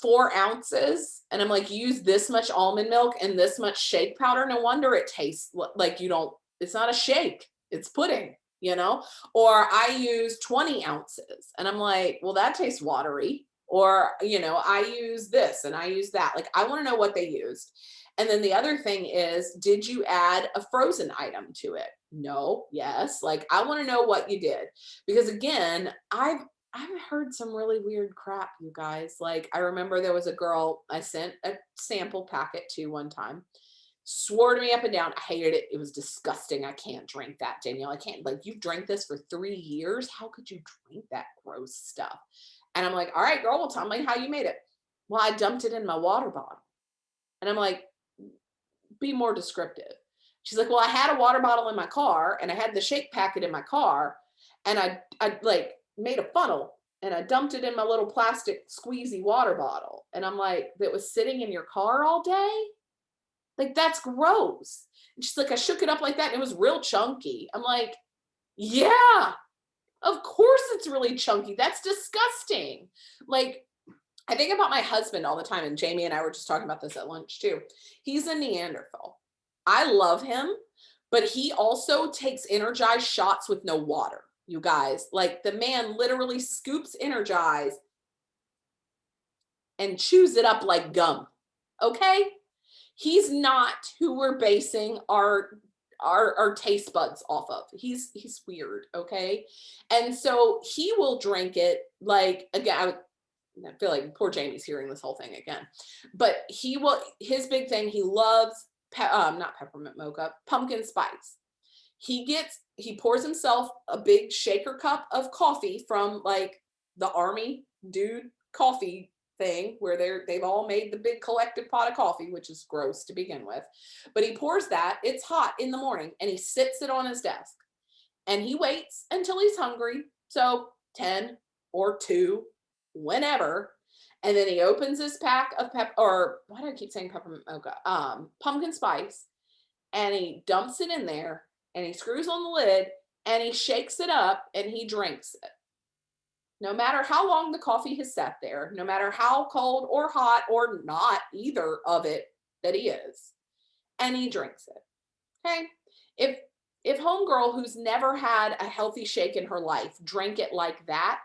4 ounces. And I'm like, use this much almond milk and this much shake powder. No wonder it tastes like it's not a shake, it's pudding, you know? Or I use 20 ounces. And I'm like, well, that tastes watery. Or, I use this and I use that. Like, I want to know what they used. And then the other thing is, did you add a frozen item to it? No, yes. Like, I want to know what you did. Because again, I've heard some really weird crap, you guys. Like, I remember there was a girl I sent a sample packet to one time, swore to me up and down, I hated it. It was disgusting. I can't drink that, Danielle. I can't. Like, you've drank this for 3 years. How could you drink that gross stuff? And I'm like, all right, girl, well, tell me how you made it. Well, I dumped it in my water bottle. And I'm like, be more descriptive. She's like, well, I had a water bottle in my car and I had the shake packet in my car, and I like made a funnel and I dumped it in my little plastic squeezy water bottle. And I'm like, that was sitting in your car all day? Like, that's gross. And she's like, I shook it up like that and it was real chunky. I'm like, yeah, of course it's really chunky. That's disgusting. Like, I think about my husband all the time, and Jamie and I were just talking about this at lunch too. He's a Neanderthal. I love him, but he also takes Energize shots with no water, you guys. Like, the man literally scoops Energize and chews it up like gum. Okay? He's not who we're basing our taste buds off of. He's weird, okay? And so he will drink it like, again, I feel like poor Jamie's hearing this whole thing again, but his big thing, he loves, not peppermint mocha, pumpkin spice. He pours himself a big shaker cup of coffee from like the army dude coffee thing where they've all made the big collective pot of coffee, which is gross to begin with. But he pours that, it's hot in the morning, and he sits it on his desk and he waits until he's hungry. So 10 or 2, whenever. And then he opens his pack of why do I keep saying peppermint mocha? Pumpkin spice, and he dumps it in there and he screws on the lid and he shakes it up and he drinks it. No matter how long the coffee has sat there, no matter how cold or hot or not either of it that he is, and he drinks it. Okay. If homegirl who's never had a healthy shake in her life drank it like that,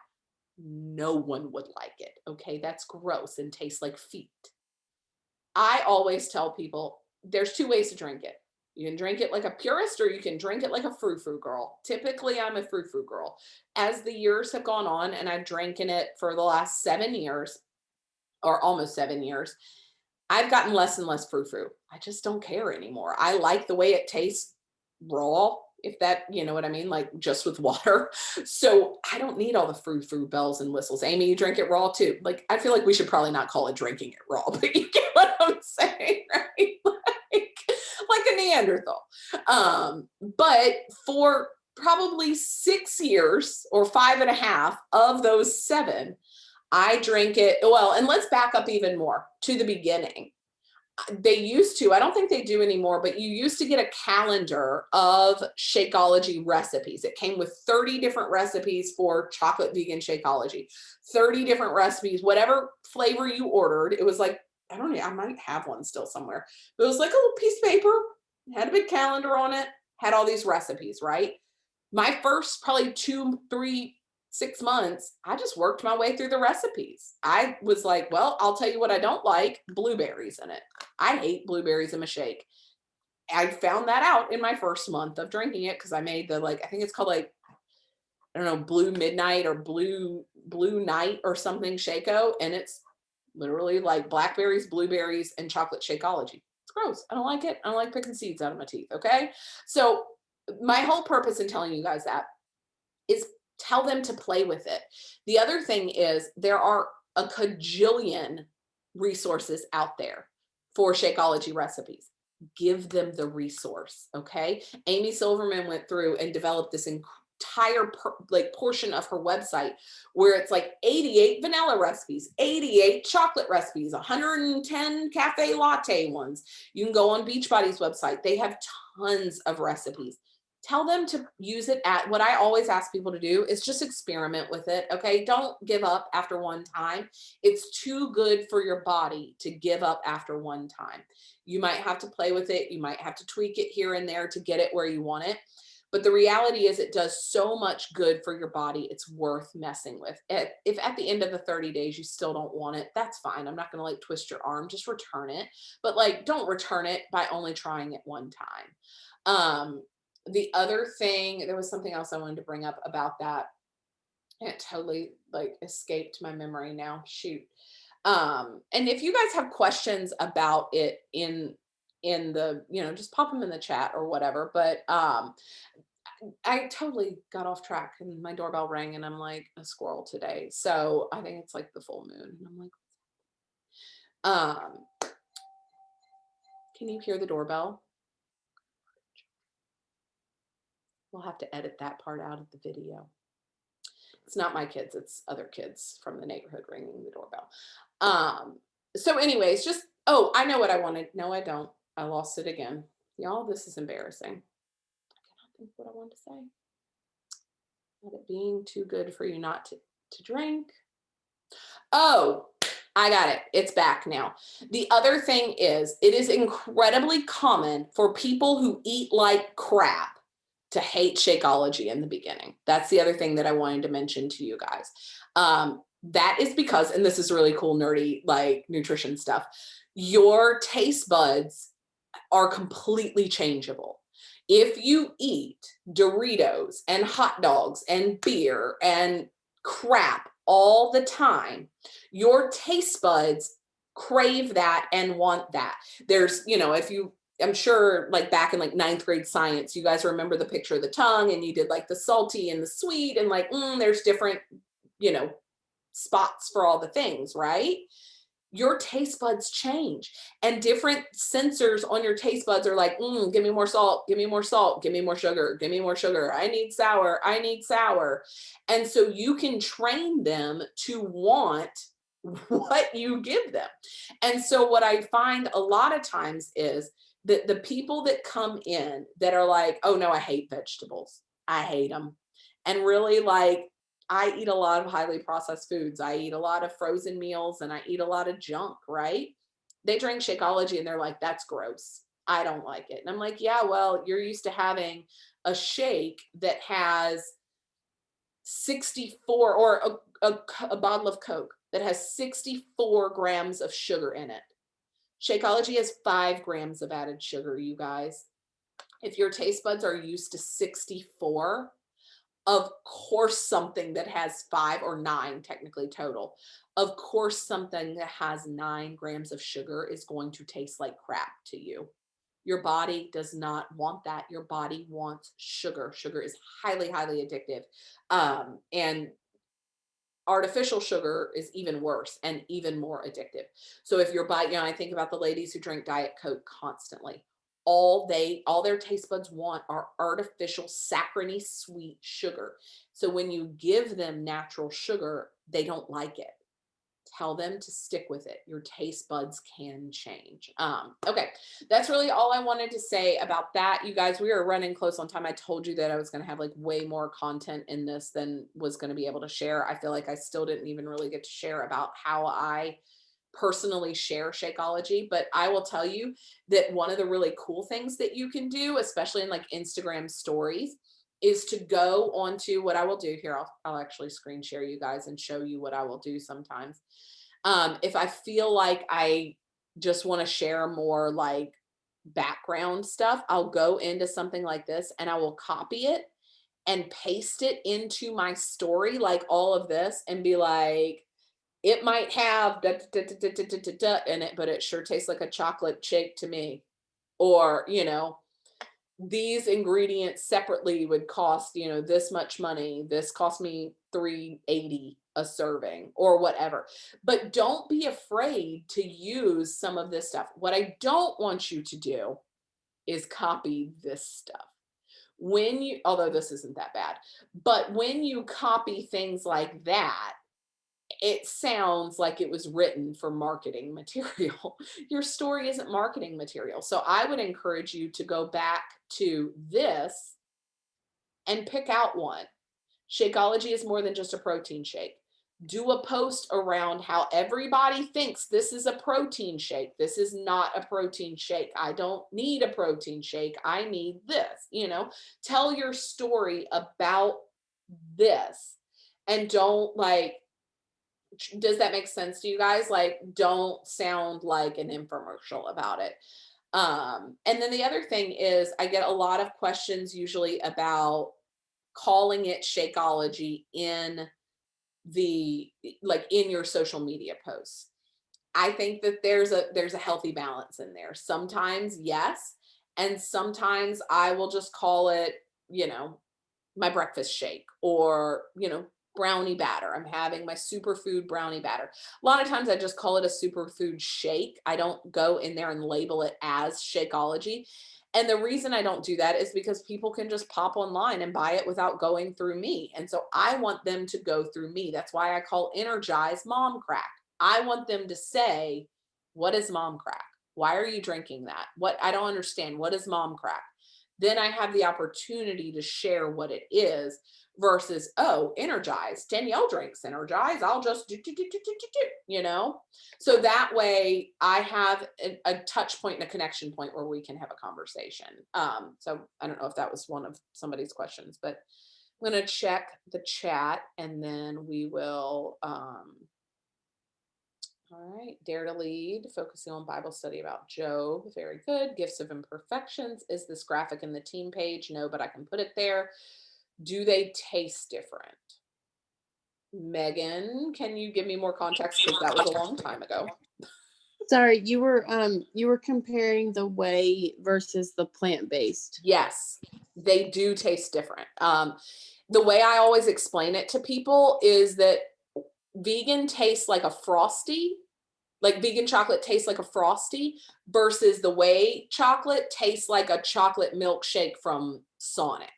no one would like it. Okay. That's gross and tastes like feet. I always tell people there's 2 ways to drink it. You can drink it like a purist or you can drink it like a frou-frou girl. Typically, I'm a frou-frou girl. As the years have gone on and I've drinking it for the last 7 years, or almost 7 years, I've gotten less and less frou-frou. I just don't care anymore. I like the way it tastes raw, if that, you know what I mean, like just with water. So I don't need all the frou-frou bells and whistles. Amy, you drink it raw too. Like, I feel like we should probably not call it drinking it raw, but you get what I'm saying, right? Like a Neanderthal. But for probably 6 years or 5.5 of those 7, I drink it. Well, and let's back up even more to the beginning. They used to, I don't think they do anymore, but you used to get a calendar of Shakeology recipes. It came with 30 different recipes for chocolate vegan Shakeology, 30 different recipes, whatever flavor you ordered. It was like, I don't know, I might have one still somewhere. But it was like a little piece of paper, had a big calendar on it, had all these recipes, right? My first probably 2, 3, 6 months, I just worked my way through the recipes. I was like, well, I'll tell you what I don't like, blueberries in it. I hate blueberries in my shake. I found that out in my first month of drinking it because I made the, like, I think it's called like, I don't know, blue midnight or blue night or something Shako. And it's literally like blackberries, blueberries, and chocolate Shakeology. It's gross. I don't like it. I don't like picking seeds out of my teeth. Okay. So my whole purpose in telling you guys that is Tell them to play with it. The other thing is there are a cajillion resources out there for Shakeology recipes. Give them the resource, okay? Amy Silverman went through and developed this entire portion of her website where it's like 88 vanilla recipes, 88 chocolate recipes, 110 cafe latte ones. You can go on Beachbody's website. They have tons of recipes. Tell them to use it at what I always ask people to do is just experiment with it. Okay. Don't give up after one time. It's too good for your body to give up after one time. You might have to play with it. You might have to tweak it here and there to get it where you want it. But the reality is it does so much good for your body. It's worth messing with. If at the end of the 30 days, you still don't want it, that's fine. I'm not going to like twist your arm, just return it. But like, don't return it by only trying it one time. The other thing, there was something else I wanted to bring up about that. And it totally like escaped my memory now. Shoot. And if you guys have questions about it in the, just pop them in the chat or whatever. But I totally got off track and my doorbell rang and I'm like a squirrel today. So I think it's like the full moon. And I'm like, can you hear the doorbell? We'll have to edit that part out of the video. It's not my kids, it's other kids from the neighborhood ringing the doorbell. So anyways, I know what I wanted. No, I don't. I lost it again. Y'all, this is embarrassing. I cannot think what I wanted to say. About it being too good for you not to drink. Oh, I got it. It's back now. The other thing is, it is incredibly common for people who eat like crap to hate Shakeology in the beginning. That's the other thing that I wanted to mention to you guys. That is because, and this is really cool, nerdy, like nutrition stuff, your taste buds are completely changeable. If you eat Doritos and hot dogs and beer and crap all the time, your taste buds crave that and want that. There's, I'm sure like back in like ninth grade science, you guys remember the picture of the tongue and you did like the salty and the sweet and like, there's different, spots for all the things, right? Your taste buds change and different sensors on your taste buds are like, give me more salt, give me more salt, give me more sugar, give me more sugar. I need sour, I need sour. And so you can train them to want what you give them. And so what I find a lot of times is that the people that come in that are like, oh no, I hate vegetables. I hate them. And really like, I eat a lot of highly processed foods. I eat a lot of frozen meals and I eat a lot of junk, right? They drink Shakeology and they're like, that's gross. I don't like it. And I'm like, yeah, well, you're used to having a shake that has 64 or a bottle of Coke that has 64 grams of sugar in it. Shakeology has 5 grams of added sugar, you guys. If your taste buds are used to 64, of course something that has 5 or 9 technically total, of course something that has 9 grams of sugar is going to taste like crap to you. Your body does not want that. Your body wants sugar. Sugar is highly, highly addictive. And artificial sugar is even worse and even more addictive. So if your body, I think about the ladies who drink Diet Coke constantly. All their taste buds want are artificial, saccharine, sweet sugar. So when you give them natural sugar, they don't like it. Tell them to stick with it. Your taste buds can change. Okay, that's really all I wanted to say about that. You guys, we are running close on time. I told you that I was going to have like way more content in this than was going to be able to share. I feel like I still didn't even really get to share about how I personally share Shakeology, but I will tell you that one of the really cool things that you can do, especially in like Instagram stories, is to go onto what I will do here. I'll actually screen share you guys and show you what I will do sometimes. If I feel like I just want to share more like background stuff, I'll go into something like this and I will copy it and paste it into my story, like all of this, and be like, it might have da, da, da, da, da, da, da, da in it, but it sure tastes like a chocolate shake to me. Or, these ingredients separately would cost, this much money. This cost me $3.80 a serving or whatever. But don't be afraid to use some of this stuff. What I don't want you to do is copy this stuff. Although this isn't that bad, but when you copy things like that, it sounds like it was written for marketing material. Your story isn't marketing material. So I would encourage you to go back to this and pick out one. Shakeology is more than just a protein shake. Do a post around how everybody thinks this is a protein shake. This is not a protein shake. I don't need a protein shake. I need this, tell your story about this, and don't does that make sense to you guys? Don't sound like an infomercial about it. And then the other thing is, I get a lot of questions usually about calling it Shakeology in in your social media posts. I think that there's a healthy balance in there. Sometimes yes, and sometimes I will just call it, my breakfast shake, or, brownie batter. I'm having my superfood brownie batter. A lot of times I just call it a superfood shake. I don't go in there and label it as Shakeology. And the reason I don't do that is because people can just pop online and buy it without going through me. And so I want them to go through me. That's why I call Energize Mom Crack. I want them to say, what is Mom Crack? Why are you drinking that? I don't understand. What is Mom Crack? Then I have the opportunity to share what it is versus, oh, Energize. Danielle drinks Energize. I'll just do. So that way I have a touch point and a connection point where we can have a conversation. So I don't know if that was one of somebody's questions, but I'm going to check the chat and then we will, all right, Dare to Lead, focusing on Bible study about Job. Very good. Gifts of Imperfections. Is this graphic in the team page? No, but I can put it there. Do they taste different? Megan, can you give me more context? Because that was a long time ago. Sorry, you were comparing the whey versus the plant-based. Yes, they do taste different. The way I always explain it to people is that vegan tastes like a frosty, like vegan chocolate tastes like a frosty, versus the whey chocolate tastes like a chocolate milkshake from Sonic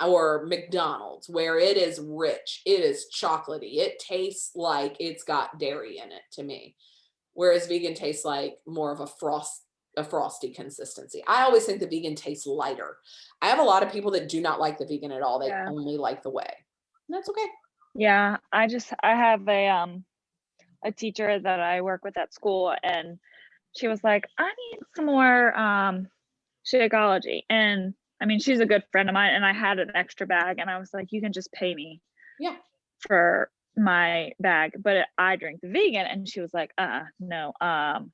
or McDonald's, where it is rich, it is chocolatey, it tastes like it's got dairy in it to me. Whereas vegan tastes like more of a frosty consistency. I always think the vegan tastes lighter. I have a lot of people that do not like the vegan at all. They only like the whey. And that's okay. Yeah, I have a teacher that I work with at school, and she was like, I need some more Shakeology. And I mean, she's a good friend of mine, and I had an extra bag, and I was like, you can just pay me for my bag, but I drink the vegan. And she was like, no, can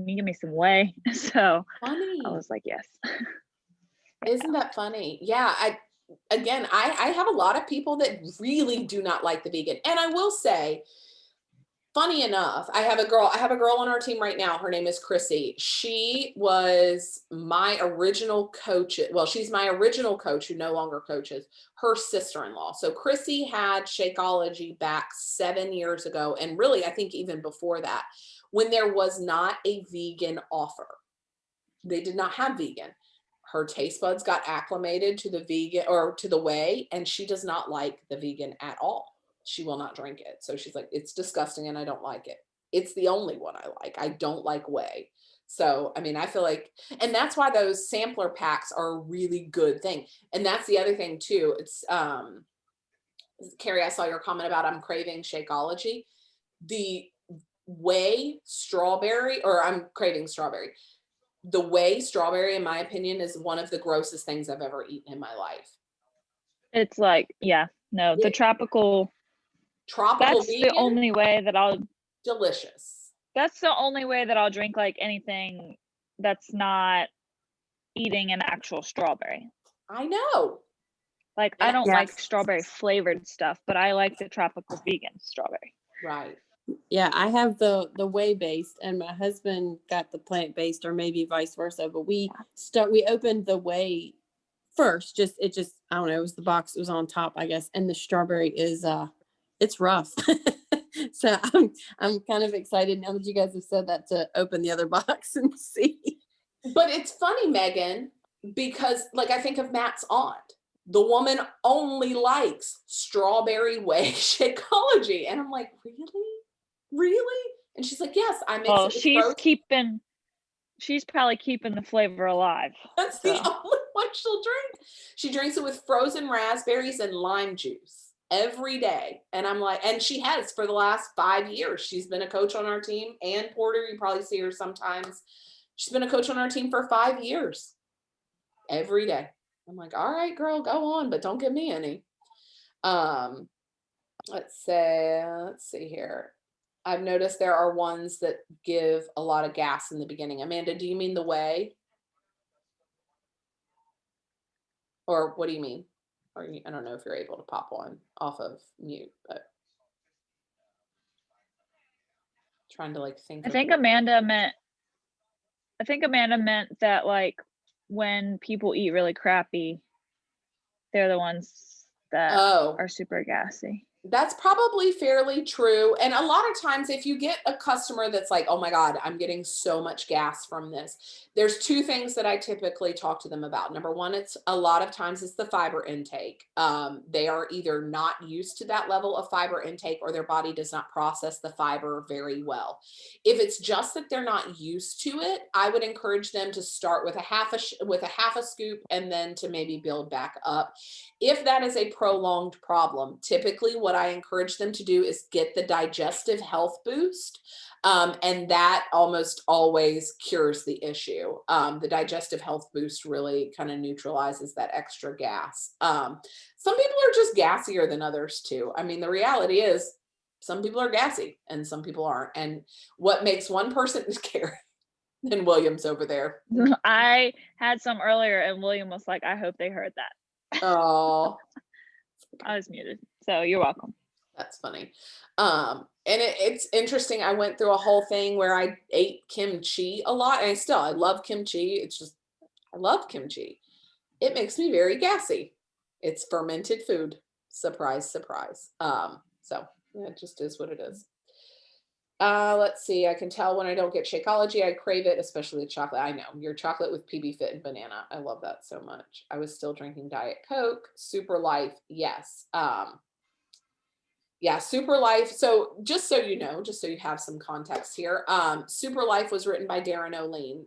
you give me some whey? So funny. I was like, yes. Isn't that funny? Yeah. I have a lot of people that really do not like the vegan. And I will say, funny enough, I have a girl on our team right now. Her name is Chrissy. She was my original coach. Well, she's my original coach who no longer coaches, her sister-in-law. So Chrissy had Shakeology back 7 years ago. And really, I think even before that, when there was not a vegan offer. They did not have vegan. Her taste buds got acclimated to the vegan or to the whey, and she does not like the vegan at all. She will not drink it. So she's like, it's disgusting and I don't like it. It's the only one I like. I don't like whey. So, I mean, I feel like, and that's why those sampler packs are a really good thing. And that's the other thing too. It's, Carrie, I saw your comment about I'm craving Shakeology. The whey strawberry, or I'm craving strawberry. The whey strawberry, in my opinion, is one of the grossest things I've ever eaten in my life. It's like, the tropical that's vegan, the only way that I'll delicious. That's the only way that I'll drink like anything that's not eating an actual strawberry. I know. Like, I don't like strawberry flavored stuff, but I like the tropical vegan strawberry. Right. Yeah, I have the whey based, and my husband got the plant based, or maybe vice versa. But we opened the whey first. Just I don't know. It was the box. It was on top, I guess. And the strawberry is it's rough. So I'm kind of excited now that you guys have said that to open the other box and see. But it's funny, Megan, because like I think of Matt's aunt. The woman only likes strawberry whey Shakeology. And I'm like, really? Really? And she's like, yes, I mix Well, it with frozen. she's probably keeping the flavor alive. That's So. the only one she'll drink. She drinks it with frozen raspberries and lime juice every day. And I'm like, and she has for the last 5 years. She's been a coach on our team. And Porter, you probably see her sometimes. She's been a coach on our team for 5 years. Every day. I'm like, all right, girl, go on, but don't give me any. Let's see here. I've noticed there are ones that give a lot of gas in the beginning. Amanda, do you mean the whey? Or what do you mean? Or I don't know if you're able to pop one off of mute, but trying to like think. I think Amanda meant that like when people eat really crappy, they're the ones that are super gassy. That's probably fairly true. And a lot of times if you get a customer that's like, oh my God, I'm getting so much gas from this, there's two things that I typically talk to them about. Number one, it's a lot of times it's the fiber intake. They are either not used to that level of fiber intake or their body does not process the fiber very well. If it's just that they're not used to it, I would encourage them to start with a half a scoop and then to maybe build back up. If that is a prolonged problem, typically what I encourage them to do is get the digestive health boost. And that almost always cures the issue. The digestive health boost really kind of neutralizes that extra gas. Some people are just gassier than others too. I mean, the reality is some people are gassy and some people aren't. And what makes one person scary than William's over there. I had some earlier and William was like, I hope they heard that. Oh, I was muted. So you're welcome. That's funny. And it's interesting. I went through a whole thing where I ate kimchi a lot and I love kimchi. It's just, I love kimchi. It makes me very gassy. It's fermented food. Surprise, surprise. So yeah, it just is what it is. Let's see. I can tell when I don't get Shakeology, I crave it, especially the chocolate. I know your chocolate with PB Fit and banana. I love that so much. I was still drinking Diet Coke, Super Life. Yes. Yeah, Super Life. So just so you know, just so you have some context here, Super Life was written by Darren O'Lean.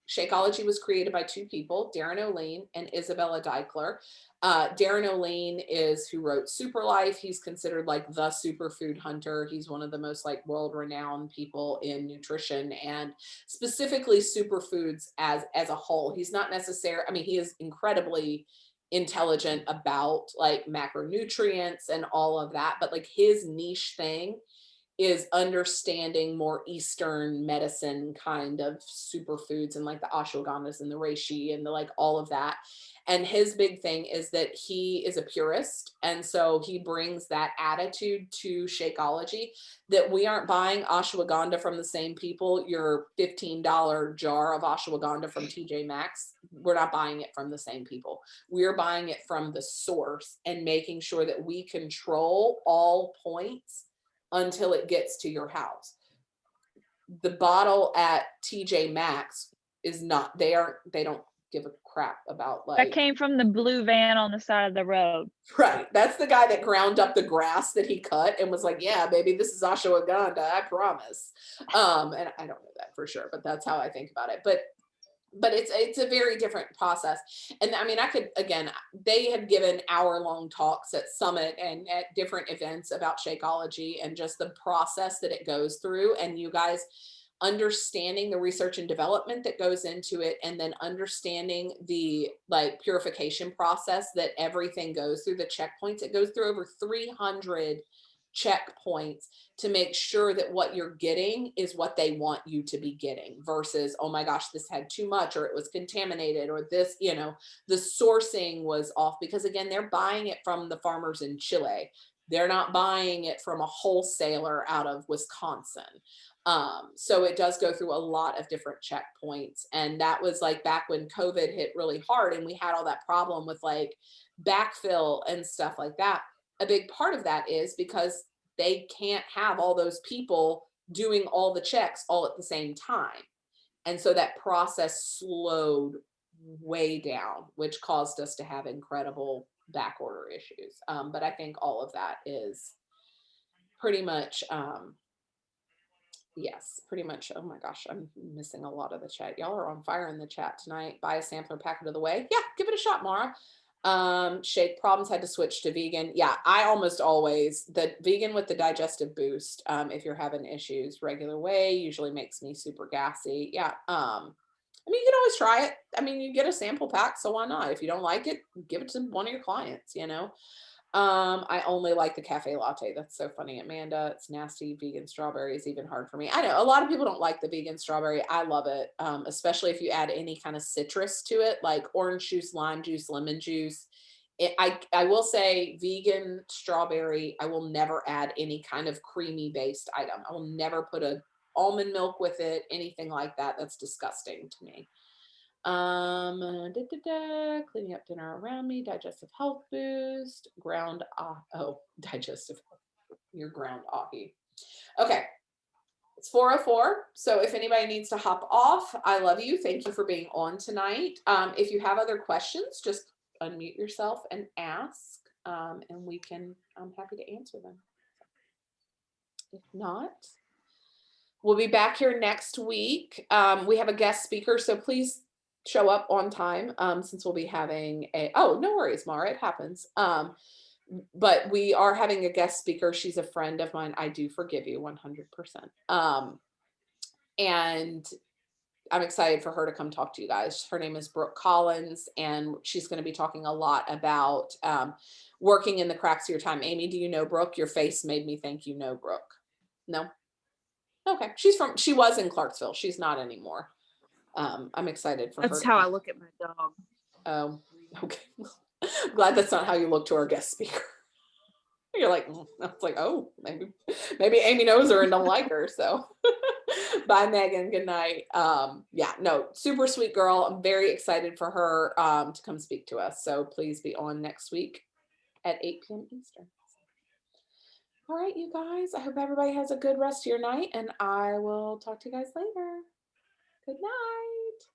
Shakeology was created by two people, Darren O'Lean and Isabella Deichler. Darren O'Lean is who wrote Super Life. He's considered like the superfood hunter. He's one of the most like world-renowned people in nutrition and specifically superfoods as a whole. He's not necessarily, I mean, he is incredibly intelligent about like macronutrients and all of that, but like his niche thing is understanding more Eastern medicine kind of superfoods and like the ashwagandhas and the reishi and the like all of that. And his big thing is that he is a purist. And so he brings that attitude to Shakeology that we aren't buying ashwagandha from the same people. Your $15 jar of ashwagandha from TJ Maxx, we're not buying it from the same people. We're buying it from the source and making sure that we control all points until it gets to your house. The bottle at TJ Maxx is not, they don't give a crap about like. That came from the blue van on the side of the road. Right. That's the guy that ground up the grass that he cut and was like, yeah, baby, this is ashwagandha, I promise. And I don't know that for sure, but that's how I think about it. But it's a very different process. And I mean, they had given hour-long talks at Summit and at different events about Shakeology and just the process that it goes through. And you guys understanding the research and development that goes into it, and then understanding the like purification process that everything goes through, the checkpoints, it goes through over 300 checkpoints to make sure that what you're getting is what they want you to be getting versus, oh my gosh, this had too much, or it was contaminated, or this, the sourcing was off, because again, they're buying it from the farmers in Chile. They're not buying it from a wholesaler out of Wisconsin. So it does go through a lot of different checkpoints. And that was like back when COVID hit really hard and we had all that problem with like backfill and stuff like that. A big part of that is because they can't have all those people doing all the checks all at the same time. And so that process slowed way down, which caused us to have incredible back order issues. But I think all of that is pretty much, yes, pretty much. Oh my gosh, I'm missing a lot of the chat. Y'all are on fire in the chat tonight. Buy a sampler packet of the way. Yeah, give it a shot, Mara. Shake problems, had to switch to vegan. Yeah, I almost always, the vegan with the digestive boost, if you're having issues, regular whey usually makes me super gassy. Yeah. I mean, you can always try it. I mean, you get a sample pack, so why not? If you don't like it, give it to one of your clients, you know? I only like the cafe latte. That's so funny, Amanda. It's nasty. Vegan strawberry is even hard for me. I know a lot of people don't like the vegan strawberry. I love it, especially if you add any kind of citrus to it, like orange juice, lime juice, lemon juice. I will say vegan strawberry, I will never add any kind of creamy based item. I will never put a almond milk with it, anything like that. That's disgusting to me. Cleaning up dinner around me, digestive health boost, digestive health, your ground ahi. Okay, it's 4:04. So if anybody needs to hop off, I love you. Thank you for being on tonight. If you have other questions, just unmute yourself and ask, and I'm happy to answer them. If not, we'll be back here next week. We have a guest speaker, so please show up on time, since we'll be having no worries, Mara, it happens. But we are having a guest speaker. She's a friend of mine. I do forgive you 100%. And I'm excited for her to come talk to you guys. Her name is Brooke Collins, and she's going to be talking a lot about working in the cracks of your time. Amy, do you know Brooke? Your face made me think you know Brooke. No? Okay. She was in Clarksville. She's not anymore. I'm excited for her. That's how I look at my dog. Oh, okay. Glad that's not how you look to our guest speaker. You're like, it's like, oh, maybe Amy knows her and don't like her. So bye, Megan. Good night. Yeah, no, super sweet girl. I'm very excited for her to come speak to us. So please be on next week at 8 p.m. Eastern. All right, you guys. I hope everybody has a good rest of your night, and I will talk to you guys later. Good night.